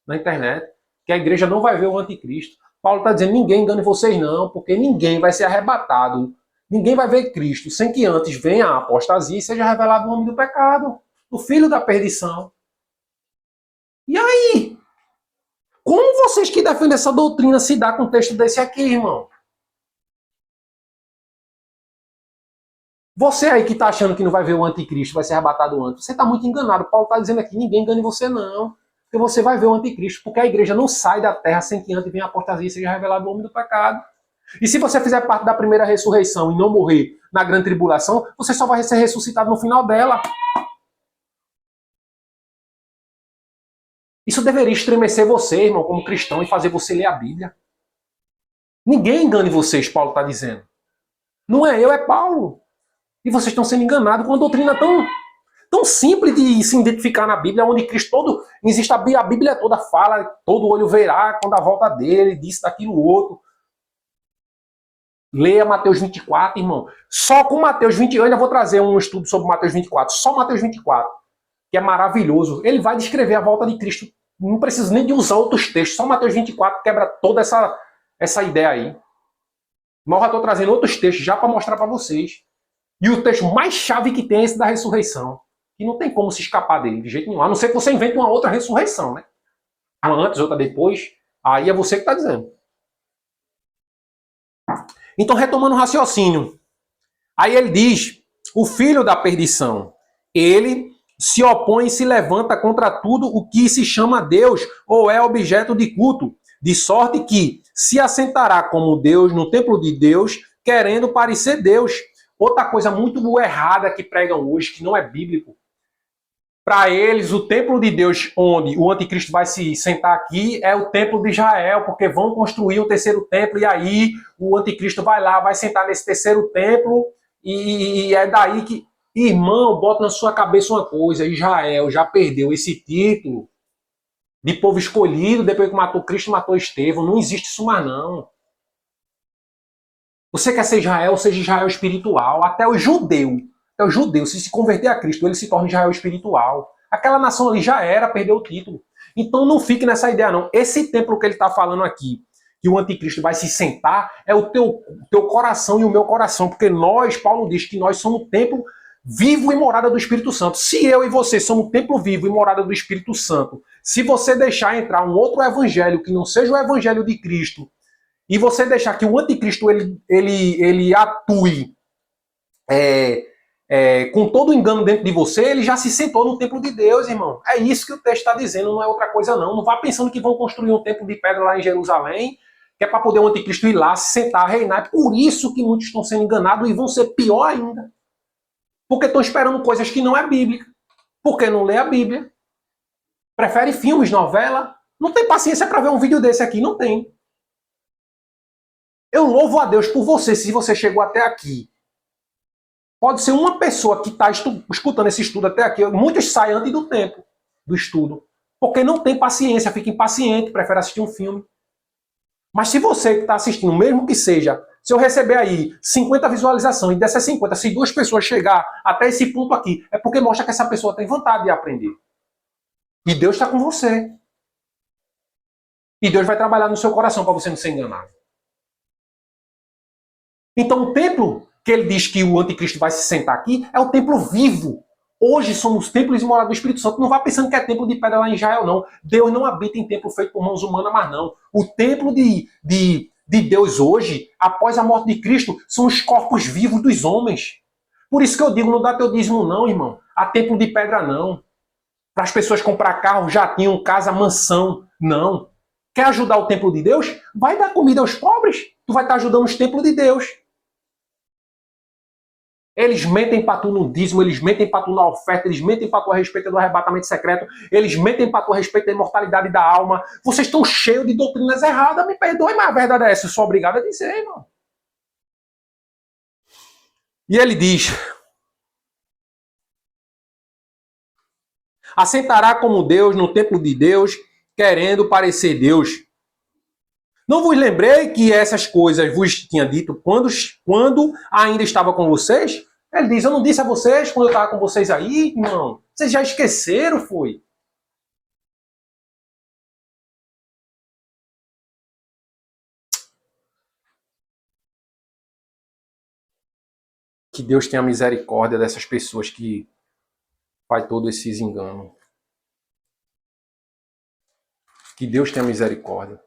na internet, que a igreja não vai ver o anticristo. Paulo está dizendo, ninguém engane vocês não, porque ninguém vai ser arrebatado. Ninguém vai ver Cristo sem que antes venha a apostasia e seja revelado o homem do pecado, o filho da perdição. E aí? Como vocês que defendem essa doutrina se dá com um texto desse aqui, irmão? Você aí que está achando que não vai ver o anticristo, vai ser arrebatado antes, você está muito enganado. Paulo está dizendo aqui, ninguém engane você não. Porque você vai ver o anticristo, porque a igreja não sai da terra sem que antes venha a apostasia e seja revelado o homem do pecado. E se você fizer parte da primeira ressurreição e não morrer na grande tribulação, você só vai ser ressuscitado no final dela. Isso deveria estremecer você, irmão, como cristão, e fazer você ler a Bíblia. Ninguém engane vocês, Paulo está dizendo. Não é eu, é Paulo. E vocês estão sendo enganados com uma doutrina tão simples de se identificar na Bíblia, onde Cristo todo, existe a Bíblia toda fala, todo olho verá quando a volta dele, disso, daquilo, outro. Leia Mateus 24, irmão. Só com Mateus 20, eu ainda vou trazer um estudo sobre Mateus 24, só Mateus 24, que é maravilhoso. Ele vai descrever a volta de Cristo. Não preciso nem de usar outros textos, só Mateus 24 quebra toda essa ideia aí. Mas eu já estou trazendo outros textos já para mostrar para vocês. E o texto mais chave que tem é esse da ressurreição. E não tem como se escapar dele, de jeito nenhum. A não ser que você invente uma outra ressurreição, né? Uma antes, outra depois. Aí é você que está dizendo. Então, retomando o raciocínio. Aí ele diz, o filho da perdição, ele se opõe e se levanta contra tudo o que se chama Deus ou é objeto de culto, de sorte que se assentará como Deus no templo de Deus, querendo parecer Deus. Outra coisa muito errada que pregam hoje, que não é bíblico. Para eles, o templo de Deus, onde o anticristo vai se sentar aqui, é o templo de Israel, porque vão construir o terceiro templo, e aí o anticristo vai lá, vai sentar nesse terceiro templo, e é daí que... Irmão, bota na sua cabeça uma coisa, Israel já perdeu esse título de povo escolhido, depois que matou Cristo, matou Estevão. Não existe isso mais, não. Você quer ser Israel, seja Israel espiritual. Até o judeu, se converter a Cristo, ele se torna Israel espiritual. Aquela nação ali já era, perdeu o título. Então não fique nessa ideia, não. Esse templo que ele está falando aqui, que o anticristo vai se sentar, é o teu coração e o meu coração. Porque nós, Paulo diz que nós somos o templo vivo e morada do Espírito Santo. Se eu e você somos o templo vivo e morada do Espírito Santo, se você deixar entrar um outro evangelho que não seja o evangelho de Cristo, e você deixar que o anticristo ele atue com todo o engano dentro de você, ele já se sentou no templo de Deus, irmão. É isso que o texto está dizendo, não é outra coisa não. Não vá pensando que vão construir um templo de pedra lá em Jerusalém, que é para poder o anticristo ir lá, se sentar, reinar. É por isso que muitos estão sendo enganados e vão ser pior ainda. Porque estão esperando coisas que não é bíblica. Porque não lê a Bíblia. Prefere filmes, novela. Não tem paciência para ver um vídeo desse aqui, não tem. Eu louvo a Deus por você, se você chegou até aqui. Pode ser uma pessoa que está escutando esse estudo até aqui. Muitos saem antes do tempo do estudo. Porque não tem paciência, fica impaciente, prefere assistir um filme. Mas se você que está assistindo, mesmo que seja, se eu receber aí 50 visualizações e dessas 50, se 2 pessoas chegar até esse ponto aqui, é porque mostra que essa pessoa tem vontade de aprender. E Deus está com você. E Deus vai trabalhar no seu coração para você não ser enganado. Então o templo que ele diz que o anticristo vai se sentar aqui é o templo vivo. Hoje somos templos e morada do Espírito Santo. Não vá pensando que é templo de pedra lá em Israel, não. Deus não habita em templo feito por mãos humanas, mas não. O templo de Deus hoje, após a morte de Cristo, são os corpos vivos dos homens. Por isso que eu digo, não dá teu dízimo não, irmão. A templo de pedra não. Para as pessoas comprar carro, jatinho, casa, mansão. Não. Quer ajudar o templo de Deus? Vai dar comida aos pobres. Tu vai estar ajudando os templos de Deus. Eles mentem para tu no dízimo, eles mentem para tu na oferta, eles mentem para tu a respeito do arrebatamento secreto, eles mentem para tu a respeito da imortalidade da alma. Vocês estão cheios de doutrinas erradas, me perdoe, mas a verdade é essa, eu sou obrigado a dizer, irmão. E ele diz: assentará como Deus no templo de Deus, querendo parecer Deus. Não vos lembrei que essas coisas vos tinha dito quando ainda estava com vocês? Ele diz, eu não disse a vocês quando eu estava com vocês aí, irmão? Vocês já esqueceram, foi? Que Deus tenha misericórdia dessas pessoas que faz todos esses enganos. Que Deus tenha misericórdia.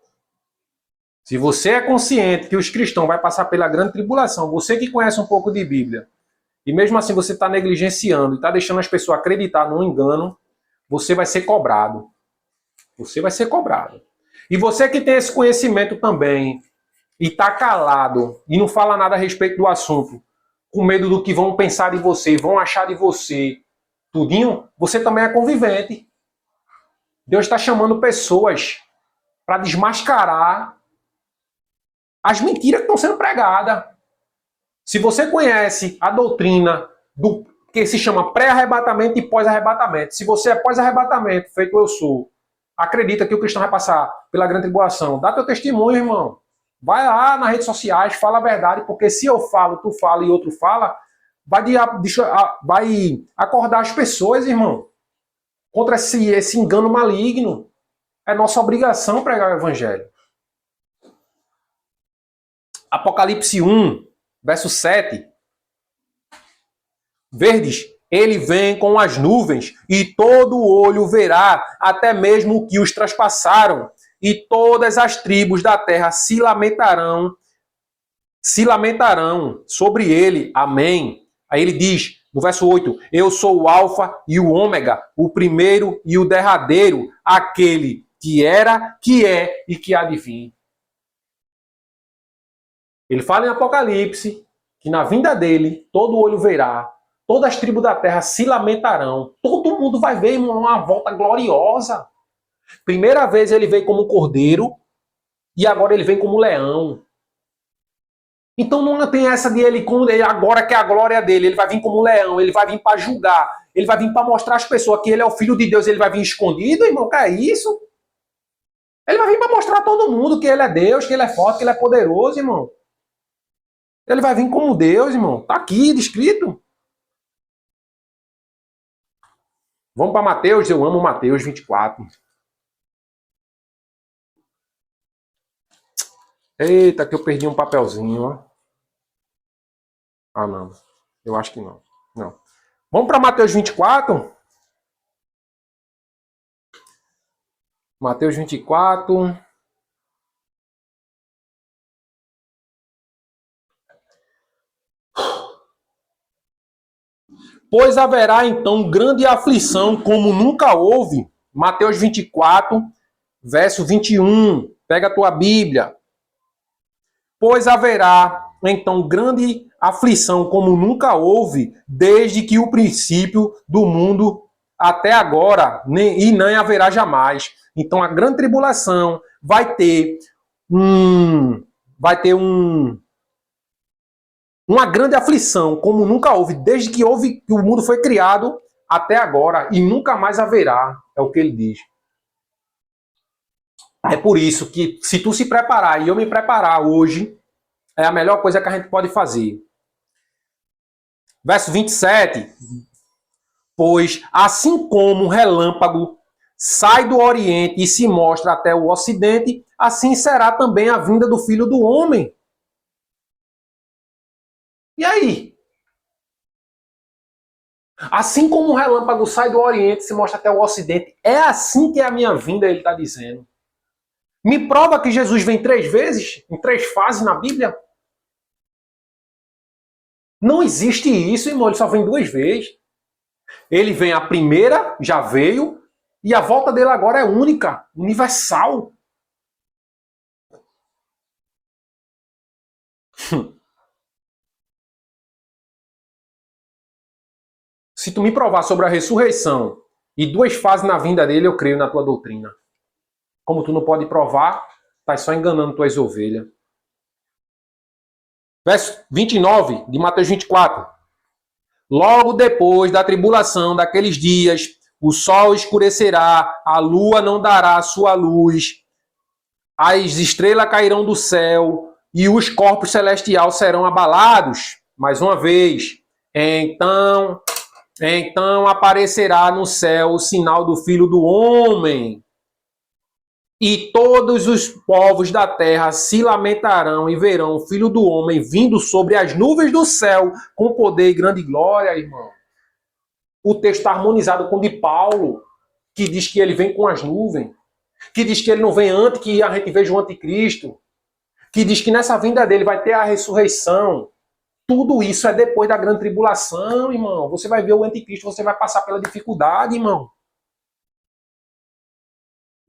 Se você é consciente que os cristãos vão passar pela grande tribulação, você que conhece um pouco de Bíblia, e mesmo assim você está negligenciando e está deixando as pessoas acreditar no engano, você vai ser cobrado. Você vai ser cobrado. E você que tem esse conhecimento também, e está calado, e não fala nada a respeito do assunto, com medo do que vão pensar de você, vão achar de você, tudinho, você também é convivente. Deus está chamando pessoas para desmascarar as mentiras que estão sendo pregadas. Se você conhece a doutrina do que se chama pré-arrebatamento e pós-arrebatamento, se você é pós-arrebatamento, feito eu sou, acredita que o cristão vai passar pela grande tribulação, dá teu testemunho, irmão. Vai lá nas redes sociais, fala a verdade, porque se eu falo, tu fala e outro fala, vai acordar as pessoas, irmão, contra esse engano maligno. É nossa obrigação pregar o evangelho. Apocalipse 1, verso 7. Verdes, ele vem com as nuvens, e todo olho verá, até mesmo que os traspassaram, e todas as tribos da terra se lamentarão sobre ele. Amém. Aí ele diz, no verso 8, eu sou o alfa e o ômega, o primeiro e o derradeiro, aquele que era, que é e que há de vir. Ele fala em Apocalipse que na vinda dele, todo olho verá, todas as tribos da terra se lamentarão, todo mundo vai ver uma volta gloriosa. Primeira vez ele veio como cordeiro e agora ele vem como leão. Então não tem essa de ele, agora que é a glória dele, ele vai vir como leão, ele vai vir para julgar, ele vai vir para mostrar às pessoas que ele é o filho de Deus, ele vai vir escondido, irmão, que é isso? Ele vai vir para mostrar a todo mundo que ele é Deus, que ele é forte, que ele é poderoso, irmão. Ele vai vir como Deus, irmão. Tá aqui descrito. Vamos para Mateus, eu amo Mateus 24. Eita, que eu perdi um papelzinho, ó. Ah, não. Eu acho que não. Não. Vamos para Mateus 24. Mateus 24. Pois haverá então grande aflição como nunca houve. Mateus 24, verso 21. Pega a tua Bíblia. Pois haverá então grande aflição como nunca houve, desde que o princípio do mundo até agora, e nem haverá jamais. Então a grande tribulação vai ter uma grande aflição como nunca houve, desde que o mundo foi criado até agora, e nunca mais haverá, é o que ele diz. É por isso que, se tu se preparar e eu me preparar hoje, é a melhor coisa que a gente pode fazer. Verso 27. Pois, assim como um relâmpago sai do Oriente e se mostra até o Ocidente, assim será também a vinda do Filho do Homem. E aí? Assim como um relâmpago sai do Oriente e se mostra até o Ocidente, é assim que é a minha vinda, ele está dizendo. Me prova que Jesus vem 3 vezes, em 3 fases na Bíblia? Não existe isso, irmão, ele só vem 2 vezes. Ele vem a primeira, já veio, e a volta dele agora é única, universal. Se tu me provar sobre a ressurreição e 2 fases na vinda dele, eu creio na tua doutrina. Como tu não pode provar, tá só enganando tuas ovelhas. Verso 29 de Mateus 24. Logo depois da tribulação daqueles dias, o sol escurecerá, a lua não dará sua luz, as estrelas cairão do céu e os corpos celestiais serão abalados. Mais uma vez. Então aparecerá no céu o sinal do Filho do Homem. E todos os povos da terra se lamentarão e verão o Filho do Homem vindo sobre as nuvens do céu com poder e grande glória, irmão. O texto está harmonizado com o de Paulo, que diz que ele vem com as nuvens, que diz que ele não vem antes que a gente veja o anticristo, que diz que nessa vinda dele vai ter a ressurreição. Tudo isso é depois da grande tribulação, irmão. Você vai ver o anticristo, você vai passar pela dificuldade, irmão.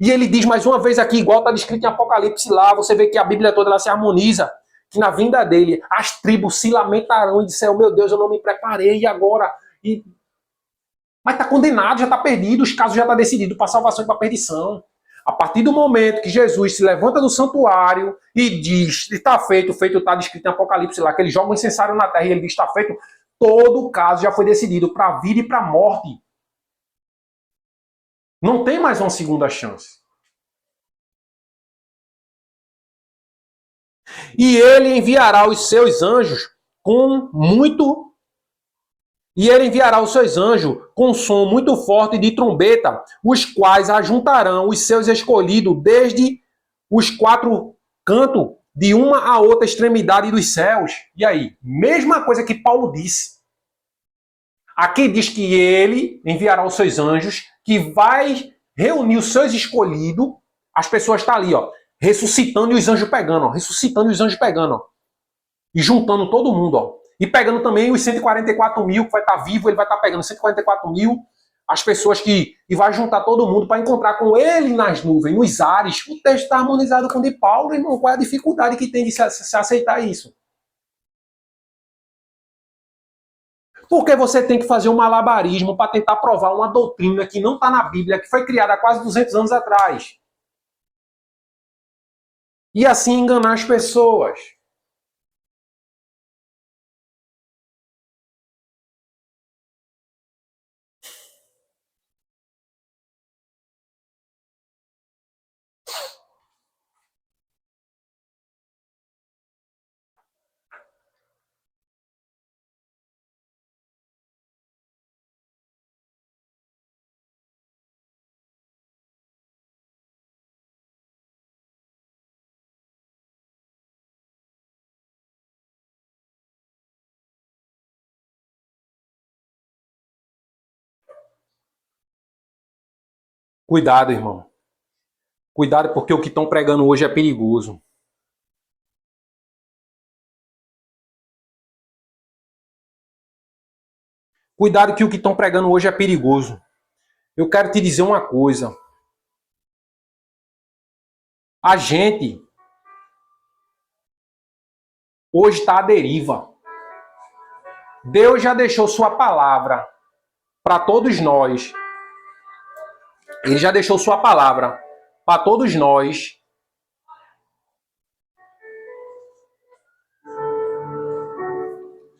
E ele diz mais uma vez aqui, igual está descrito em Apocalipse lá, você vê que a Bíblia toda ela se harmoniza, que na vinda dele as tribos se lamentarão e disserão, meu Deus, eu não me preparei, e agora? Mas está condenado, já está perdido, os casos já estão decididos para salvação e para perdição. A partir do momento que Jesus se levanta do santuário e diz, está feito está descrito em Apocalipse lá, que ele joga um incensário na terra e ele diz, está feito, todo o caso já foi decidido para a vida e para a morte. Não tem mais uma segunda chance. E ele enviará os seus anjos com som muito forte de trombeta, os quais ajuntarão os seus escolhidos desde os 4 cantos de uma a outra extremidade dos céus. E aí? Mesma coisa que Paulo disse. Aqui diz que ele enviará os seus anjos, que vai reunir os seus escolhidos, As pessoas estão ali, ó, ressuscitando e os anjos pegando, ó, ressuscitando e os anjos pegando, ó, e juntando todo mundo, ó, e pegando também os 144 mil que vai estar vivo, ele vai estar pegando 144 mil, as pessoas que, e vai juntar todo mundo para encontrar com ele nas nuvens, nos ares. O texto está harmonizado com o de Paulo, irmão. Qual é a dificuldade que tem de se aceitar isso? Porque você tem que fazer um malabarismo para tentar provar uma doutrina que não está na Bíblia, que foi criada há quase 200 anos atrás. E assim enganar as pessoas. Cuidado, irmão. Cuidado, porque o que estão pregando hoje é perigoso. Cuidado que o que estão pregando hoje é perigoso. Eu quero te dizer uma coisa. A gente hoje está à deriva. Deus já deixou sua palavra para todos nós. Ele já deixou sua palavra para todos nós.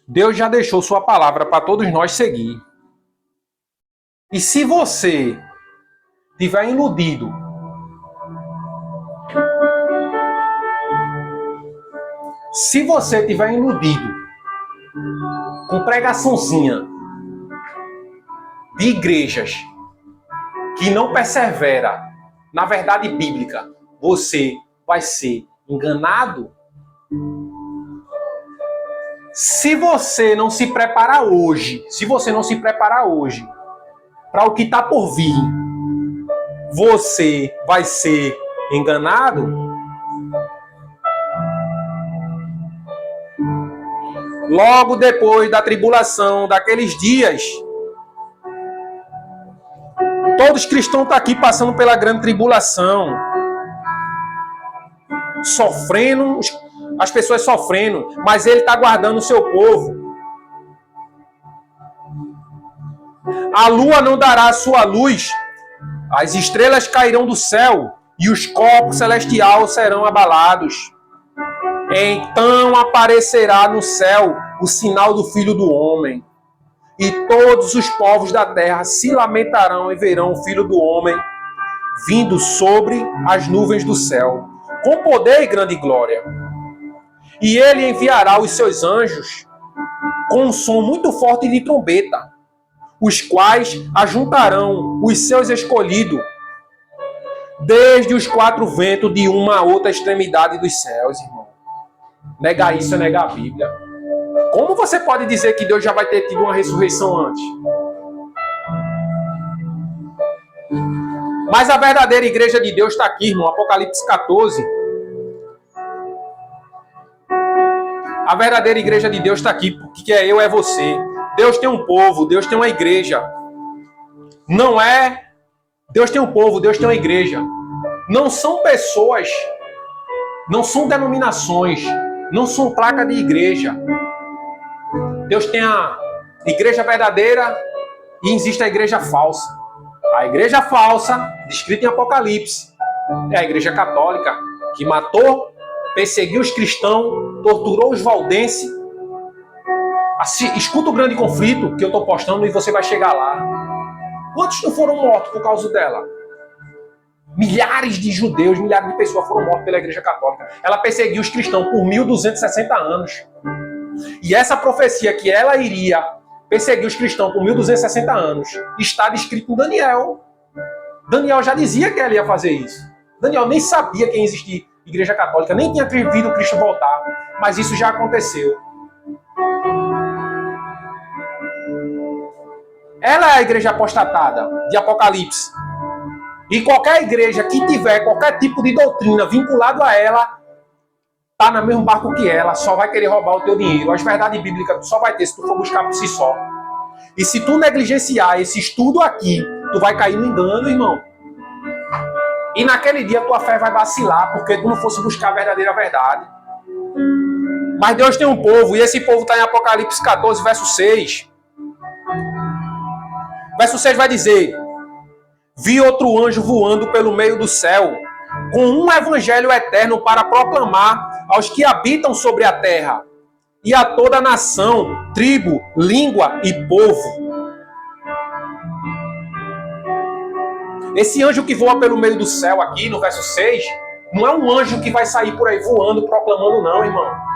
Deus já deixou sua palavra para todos nós seguir. E se você tiver iludido, com pregaçãozinha de igrejas que não persevera na verdade bíblica, você vai ser enganado. Se você não se preparar hoje, para o que está por vir, você vai ser enganado. Logo depois da tribulação, daqueles dias, todos os cristãos estão aqui passando pela grande tribulação, sofrendo, as pessoas sofrendo, mas ele está guardando o seu povo. A lua não dará a sua luz, as estrelas cairão do céu e os corpos celestiais serão abalados. Então aparecerá no céu o sinal do Filho do Homem, e todos os povos da terra se lamentarão e verão o Filho do Homem vindo sobre as nuvens do céu, com poder e grande glória. E ele enviará os seus anjos com um som muito forte de trombeta, os quais ajuntarão os seus escolhidos desde os quatro ventos de uma a outra extremidade dos céus, irmão. Negar isso é negar a Bíblia. Como você pode dizer que Deus já vai ter tido uma ressurreição antes? Mas a verdadeira igreja de Deus está aqui, irmão. Apocalipse 14. A verdadeira igreja de Deus está aqui, porque é eu, é você. Deus tem um povo, Deus tem uma igreja. Não é... Deus tem um povo, Deus tem uma igreja. Não são pessoas, não são denominações, não são placa de igreja. Deus tem a igreja verdadeira e existe a igreja falsa. A igreja falsa, descrita em Apocalipse, é a igreja católica, que matou, perseguiu os cristãos, torturou os valdenses. Escuta o grande conflito que eu estou postando e você vai chegar lá. Quantos não foram mortos por causa dela? Milhares de judeus, milhares de pessoas foram mortas pela igreja católica. Ela perseguiu os cristãos por 1260 anos. E essa profecia que ela iria perseguir os cristãos por 1260 anos está descrito em Daniel. Daniel já dizia que ela ia fazer isso. Daniel nem sabia que existia igreja católica, nem tinha visto Cristo voltar. Mas isso já aconteceu. Ela é a igreja apostatada de Apocalipse. E qualquer igreja que tiver qualquer tipo de doutrina vinculado a ela, tá no mesmo barco que ela, só vai querer roubar o teu dinheiro. As verdades bíblicas tu só vai ter se tu for buscar por si só. E se tu negligenciar esse estudo aqui, tu vai cair no engano, irmão. E naquele dia tua fé vai vacilar, porque tu não fosse buscar a verdadeira verdade. Mas Deus tem um povo, e esse povo está em Apocalipse 14, verso 6. Verso 6 vai dizer: vi outro anjo voando pelo meio do céu, com um evangelho eterno para proclamar aos que habitam sobre a terra, e a toda nação, tribo, língua e povo. Esse anjo que voa pelo meio do céu aqui, no verso 6, não é um anjo que vai sair por aí voando, proclamando não, irmão.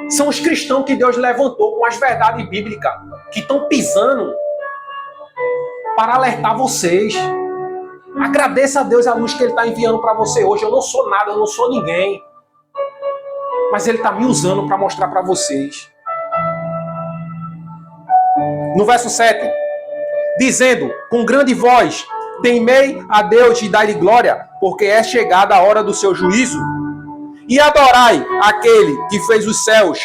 São os cristãos que Deus levantou com as verdades bíblicas, que estão pisando para alertar vocês. Agradeça a Deus a luz que Ele está enviando para você hoje. Eu não sou nada, eu não sou ninguém. Mas Ele está me usando para mostrar para vocês. No verso 7, dizendo com grande voz: temei a Deus e dai-lhe glória, porque é chegada a hora do seu juízo. E adorai aquele que fez os céus,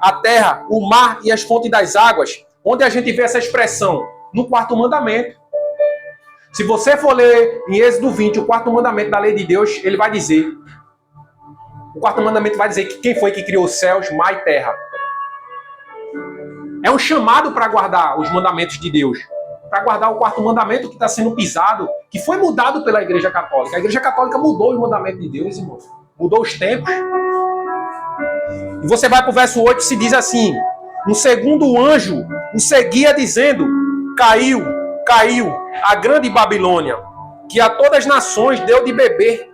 a terra, o mar e as fontes das águas. Onde a gente vê essa expressão? No quarto mandamento. Se você for ler em Êxodo 20, o quarto mandamento da lei de Deus, ele vai dizer, o quarto mandamento vai dizer que quem foi que criou os céus, mar e terra. É um chamado para guardar os mandamentos de Deus, para guardar o quarto mandamento que está sendo pisado, que foi mudado pela Igreja Católica. A Igreja Católica mudou os mandamentos de Deus, irmão. Mudou os tempos. E você vai para o verso 8 e se diz assim: um segundo anjo o seguia dizendo: caiu, caiu a grande Babilônia, que a todas as nações deu de beber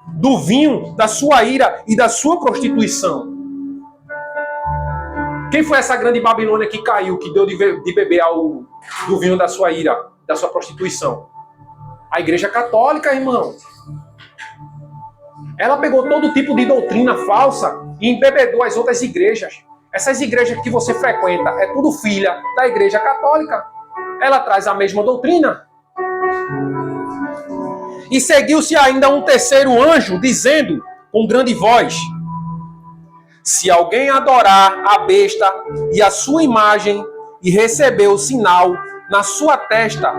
do vinho da sua ira e da sua prostituição. Quem foi essa grande Babilônia que caiu, que deu de beber do vinho da sua ira, da sua prostituição? A Igreja Católica, irmão. Ela pegou todo tipo de doutrina falsa e embebedou as outras igrejas. Essas igrejas que você frequenta é tudo filha da Igreja Católica. Ela traz a mesma doutrina. E seguiu-se ainda um terceiro anjo, dizendo com grande voz: se alguém adorar a besta e a sua imagem e receber o sinal na sua testa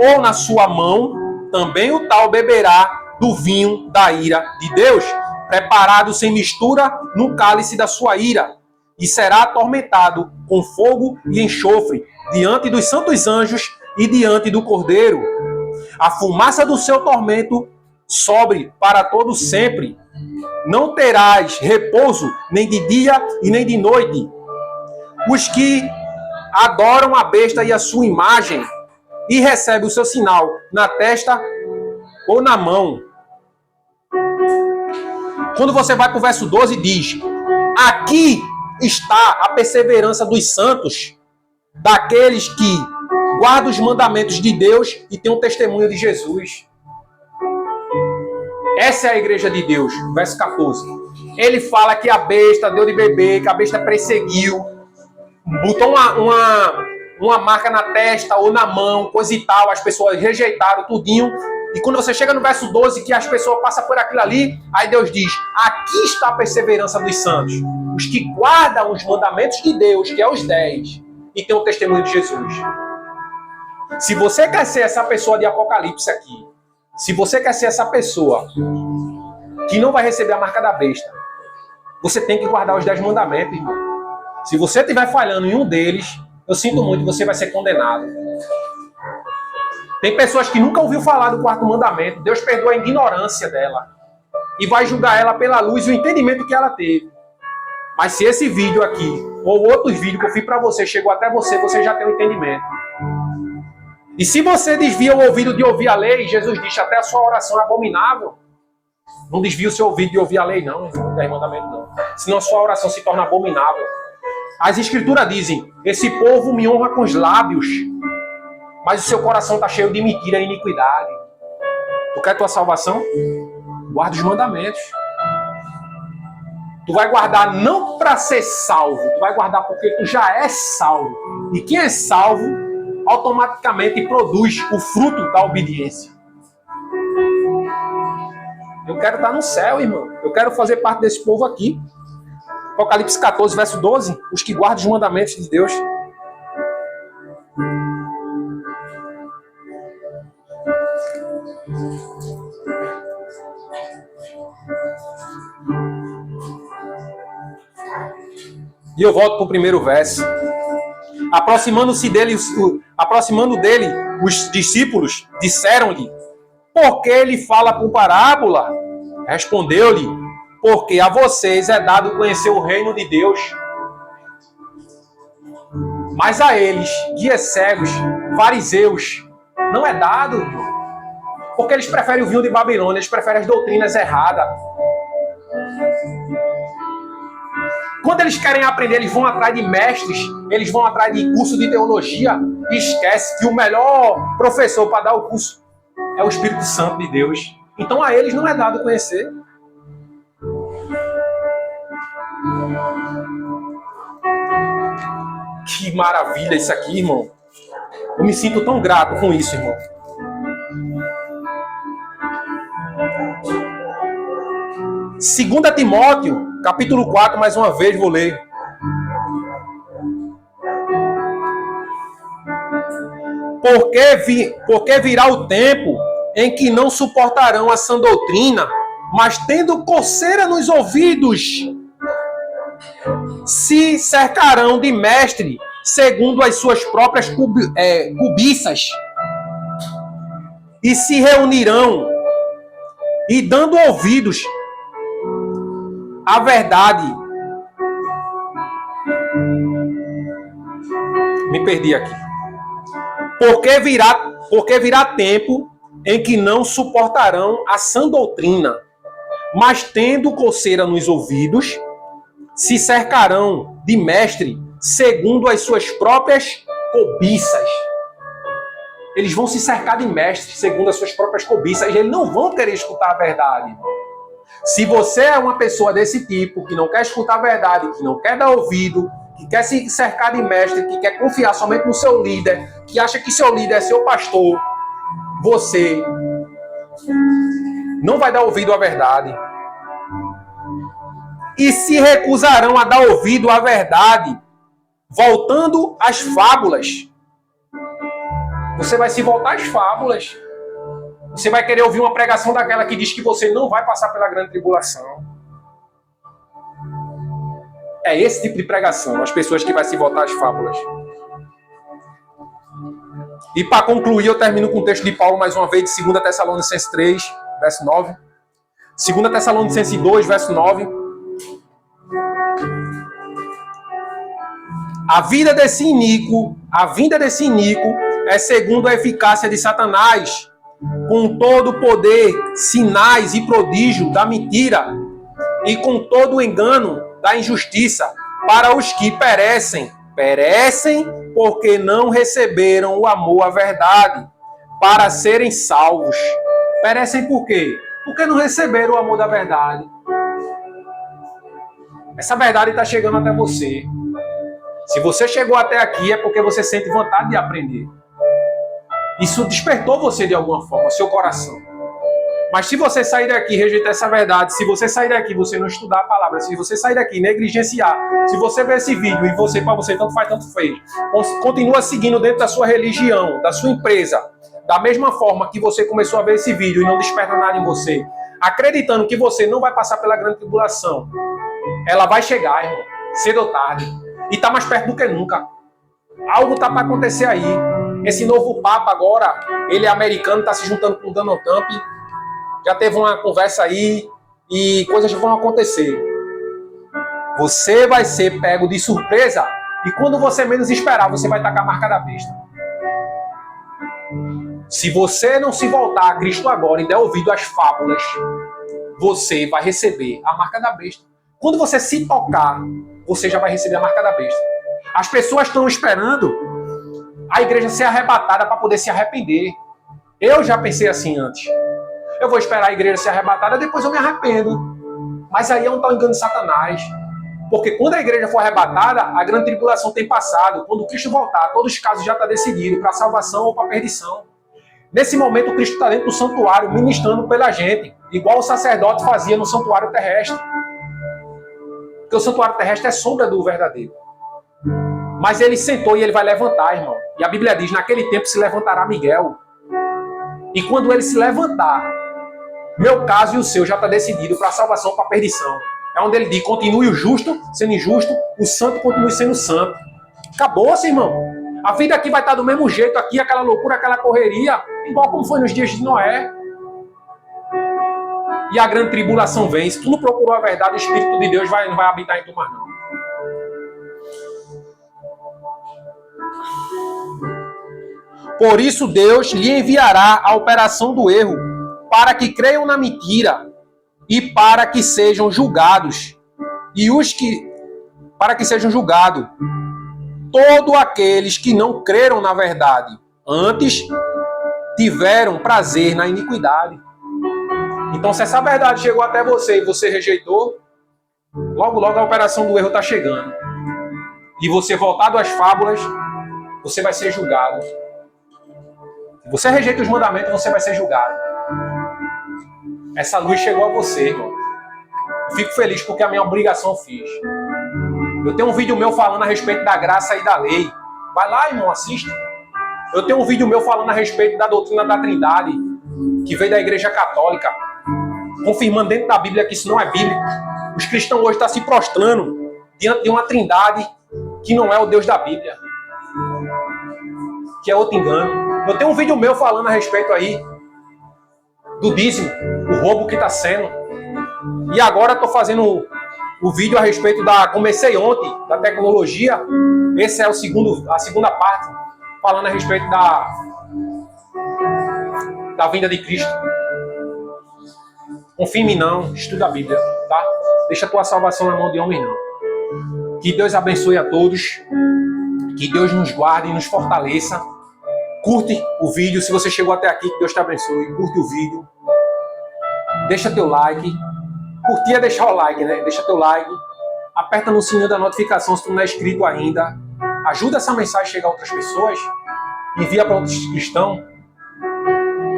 ou na sua mão, também o tal beberá do vinho da ira de Deus, preparado sem mistura no cálice da sua ira, e será atormentado com fogo e enxofre diante dos santos anjos e diante do Cordeiro. A fumaça do seu tormento sobe para todo sempre. Não terás repouso nem de dia e nem de noite. Os que adoram a besta e a sua imagem e recebem o seu sinal na testa ou na mão. Quando você vai para o verso 12, diz: aqui está a perseverança dos santos, daqueles que guardam os mandamentos de Deus e têm um testemunho de Jesus. Essa é a igreja de Deus. Verso 14. Ele fala que a besta deu de beber, que a besta perseguiu, botou uma marca na testa ou na mão, coisa e tal, as pessoas rejeitaram tudinho. E quando você chega no verso 12, que as pessoas passam por aquilo ali, aí Deus diz: aqui está a perseverança dos santos, os que guardam os mandamentos de Deus, que é os 10, e tem o testemunho de Jesus. Se você quer ser essa pessoa de Apocalipse aqui, se você quer ser essa pessoa que não vai receber a marca da besta, você tem que guardar os 10 mandamentos, irmão. Se você estiver falhando em um deles, eu sinto muito, você vai ser condenado. Tem pessoas que nunca ouviu falar do quarto mandamento. Deus perdoa a ignorância dela e vai julgar ela pela luz e o entendimento que ela teve. Mas se esse vídeo aqui, ou outros vídeos que eu fiz para você, chegou até você, você já tem o entendimento. E se você desvia o ouvido de ouvir a lei, Jesus diz: até a sua oração é abominável. Não desvia o seu ouvido de ouvir a lei, não. Não tem mandamento, não. Senão a sua oração se torna abominável. As escrituras dizem: esse povo me honra com os lábios, mas o seu coração está cheio de mentira e iniquidade. Tu quer tua salvação? Guarda os mandamentos. Tu vai guardar não para ser salvo, tu vai guardar porque tu já é salvo. E quem é salvo, automaticamente produz o fruto da obediência. Eu quero estar no céu, irmão. Eu quero fazer parte desse povo aqui. Apocalipse 14, verso 12. Os que guardam os mandamentos de Deus. E eu volto para o primeiro verso. Aproximando dele, os discípulos disseram-lhe: por que ele fala por parábola? Respondeu-lhe: porque a vocês é dado conhecer o reino de Deus. Mas a eles, guias cegos, fariseus, não é dado. Porque eles preferem o vinho de Babilônia, eles preferem as doutrinas erradas. Quando eles querem aprender, eles vão atrás de mestres, eles vão atrás de curso de teologia e esquece que o melhor professor para dar o curso é o Espírito Santo de Deus. Então a eles não é dado conhecer. Que maravilha isso aqui, irmão. Eu me sinto tão grato com isso, irmão. Segunda Timóteo, capítulo 4, mais uma vez vou ler. Porque virá o tempo em que não suportarão a sã doutrina, mas tendo coceira nos ouvidos, se cercarão de mestre, segundo as suas próprias cobiças, e se reunirão, e dando ouvidos à verdade. Me perdi aqui. Porque virá tempo em que não suportarão a sã doutrina, mas tendo coceira nos ouvidos, se cercarão de mestre segundo as suas próprias cobiças. Eles vão se cercar de mestre segundo as suas próprias cobiças. Eles não vão querer escutar a verdade. Se você é uma pessoa desse tipo, que não quer escutar a verdade, que não quer dar ouvido, que quer se cercar de mestre, que quer confiar somente no seu líder, que acha que seu líder é seu pastor, você não vai dar ouvido à verdade. E se recusarão a dar ouvido à verdade, voltando às fábulas. Você vai se voltar às fábulas. Você vai querer ouvir uma pregação daquela que diz que você não vai passar pela grande tribulação. É esse tipo de pregação, as pessoas que vão se voltar às fábulas. E para concluir, eu termino com o texto de Paulo mais uma vez, de 2 Tessalonicenses 3, verso 9. 2 Tessalonicenses 2, verso 9. A vinda desse iníquo é segundo a eficácia de Satanás, com todo o poder, sinais e prodígio da mentira, e com todo o engano da injustiça, para os que perecem porque não receberam o amor à verdade, para serem salvos. Perecem por quê? Porque não receberam o amor da verdade. Essa verdade está chegando até você. Se você chegou até aqui é porque você sente vontade de aprender. Isso despertou você de alguma forma, seu coração. Mas se você sair daqui e rejeitar essa verdade, se você sair daqui e você não estudar a palavra, se você sair daqui e negligenciar, se você ver esse vídeo e você, para você, tanto faz, tanto fez, continua seguindo dentro da sua religião, da sua empresa, da mesma forma que você começou a ver esse vídeo e não desperta nada em você, acreditando que você não vai passar pela grande tribulação, ela vai chegar, irmão, cedo ou tarde, e está mais perto do que nunca. Algo está para acontecer aí. Esse novo Papa agora, ele é americano, está se juntando com o Donald Trump. Já teve uma conversa aí e coisas vão acontecer. Você vai ser pego de surpresa e quando você menos esperar, você vai estar com a marca da besta. Se você não se voltar a Cristo agora e der ouvido às fábulas, você vai receber a marca da besta. Quando você se tocar, você já vai receber a marca da besta. As pessoas estão esperando a igreja ser arrebatada para poder se arrepender. Eu já pensei assim antes. Eu vou esperar a igreja ser arrebatada, depois eu me arrependo. Mas aí é um tal engano de Satanás. Porque quando a igreja for arrebatada, a grande tribulação tem passado. Quando Cristo voltar, todos os casos já estão decididos para salvação ou para perdição. Nesse momento, Cristo está dentro do santuário, ministrando pela gente. igual o sacerdote fazia no santuário terrestre. Porque o santuário terrestre é sombra do verdadeiro. Mas ele sentou e ele vai levantar, irmão. E a Bíblia diz, naquele tempo se levantará Miguel. E quando ele se levantar, meu caso e o seu já está decidido para a salvação, para a perdição. É onde ele diz, continue o justo sendo injusto, o santo continue sendo santo. Acabou-se, irmão. A vida aqui vai estar do mesmo jeito, aqui aquela loucura, aquela correria, igual como foi nos dias de Noé. E a grande tribulação vem. Se tu não procurou a verdade, o Espírito de Deus não vai habitar em tu mais não. Por isso Deus lhe enviará a operação do erro, para que creiam na mentira e para que sejam julgados. Para que sejam julgados todos aqueles que não creram na verdade, antes tiveram prazer na iniquidade. Então, se essa verdade chegou até você e você rejeitou, logo, logo a operação do erro está chegando. E você, voltado às fábulas, você vai ser julgado. Se você rejeita os mandamentos, você vai ser julgado. Essa luz chegou a você, irmão. Eu fico feliz porque a minha obrigação eu fiz. Eu tenho um vídeo meu falando a respeito da graça e da lei. Vai lá, irmão, assista. Eu tenho um vídeo meu falando a respeito da doutrina da Trindade, que veio da Igreja Católica, confirmando dentro da Bíblia que isso não é bíblico. Os cristãos hoje estão se prostrando diante de uma Trindade que não é o Deus da Bíblia, que é outro engano. Eu tenho um vídeo meu falando a respeito aí do dízimo, o roubo que está sendo. E agora estou fazendo o vídeo a respeito comecei ontem, da tecnologia. Esse é a segunda parte, falando a respeito da vinda de Cristo. Confia em mim não, estuda a Bíblia, tá? Deixa a tua salvação na mão de homem não. Que Deus abençoe a todos, que Deus nos guarde e nos fortaleça. Curte o vídeo, se você chegou até aqui, que Deus te abençoe. Curte o vídeo, deixa teu like. Curtir é deixar o like, né? Deixa teu like, aperta no sininho da notificação se tu não é inscrito ainda. Ajuda essa mensagem a chegar a outras pessoas, envia para outros cristãos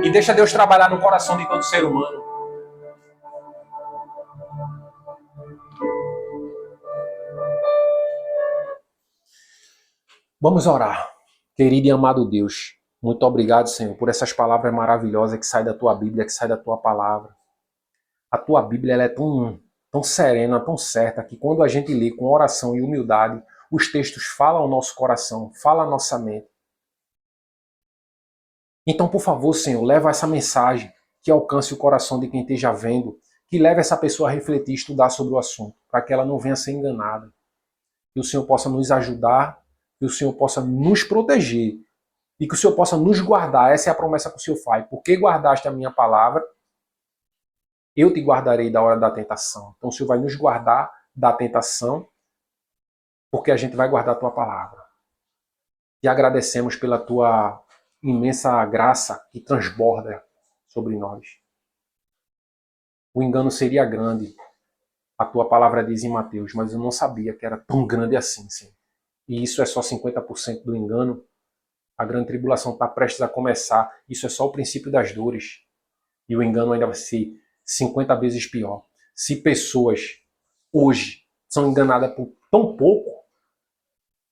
e deixa Deus trabalhar no coração de todo ser humano. Vamos orar. Querido e amado Deus, muito obrigado, Senhor, por essas palavras maravilhosas que saem da tua Bíblia, que saem da tua palavra. A tua Bíblia ela é tão serena, tão certa, que quando a gente lê com oração e humildade, os textos falam ao nosso coração, falam à nossa mente. Então, por favor, Senhor, leva essa mensagem que alcance o coração de quem esteja vendo, que leve essa pessoa a refletir e estudar sobre o assunto, para que ela não venha a ser enganada. Que o Senhor possa nos ajudar, que o Senhor possa nos proteger e que o Senhor possa nos guardar. Essa é a promessa que o Senhor faz. Porque guardaste a minha palavra, eu te guardarei da hora da tentação. Então o Senhor vai nos guardar da tentação, porque a gente vai guardar a tua palavra. E agradecemos pela tua imensa graça que transborda sobre nós. O engano seria grande, a tua palavra diz em Mateus, mas eu não sabia que era tão grande assim, Senhor. E isso é só 50% do engano. A grande tribulação está prestes a começar. Isso é só o princípio das dores. E o engano ainda vai ser 50 vezes pior. Se pessoas hoje são enganadas por tão pouco,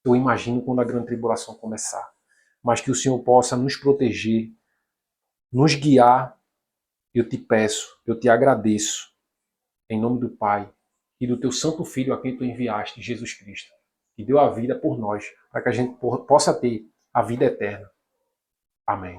eu imagino quando a grande tribulação começar. Mas que o Senhor possa nos proteger, nos guiar. Eu te peço, eu te agradeço, em nome do Pai e do teu santo Filho a quem tu enviaste, Jesus Cristo, que deu a vida por nós, para que a gente possa ter a vida eterna. Amém.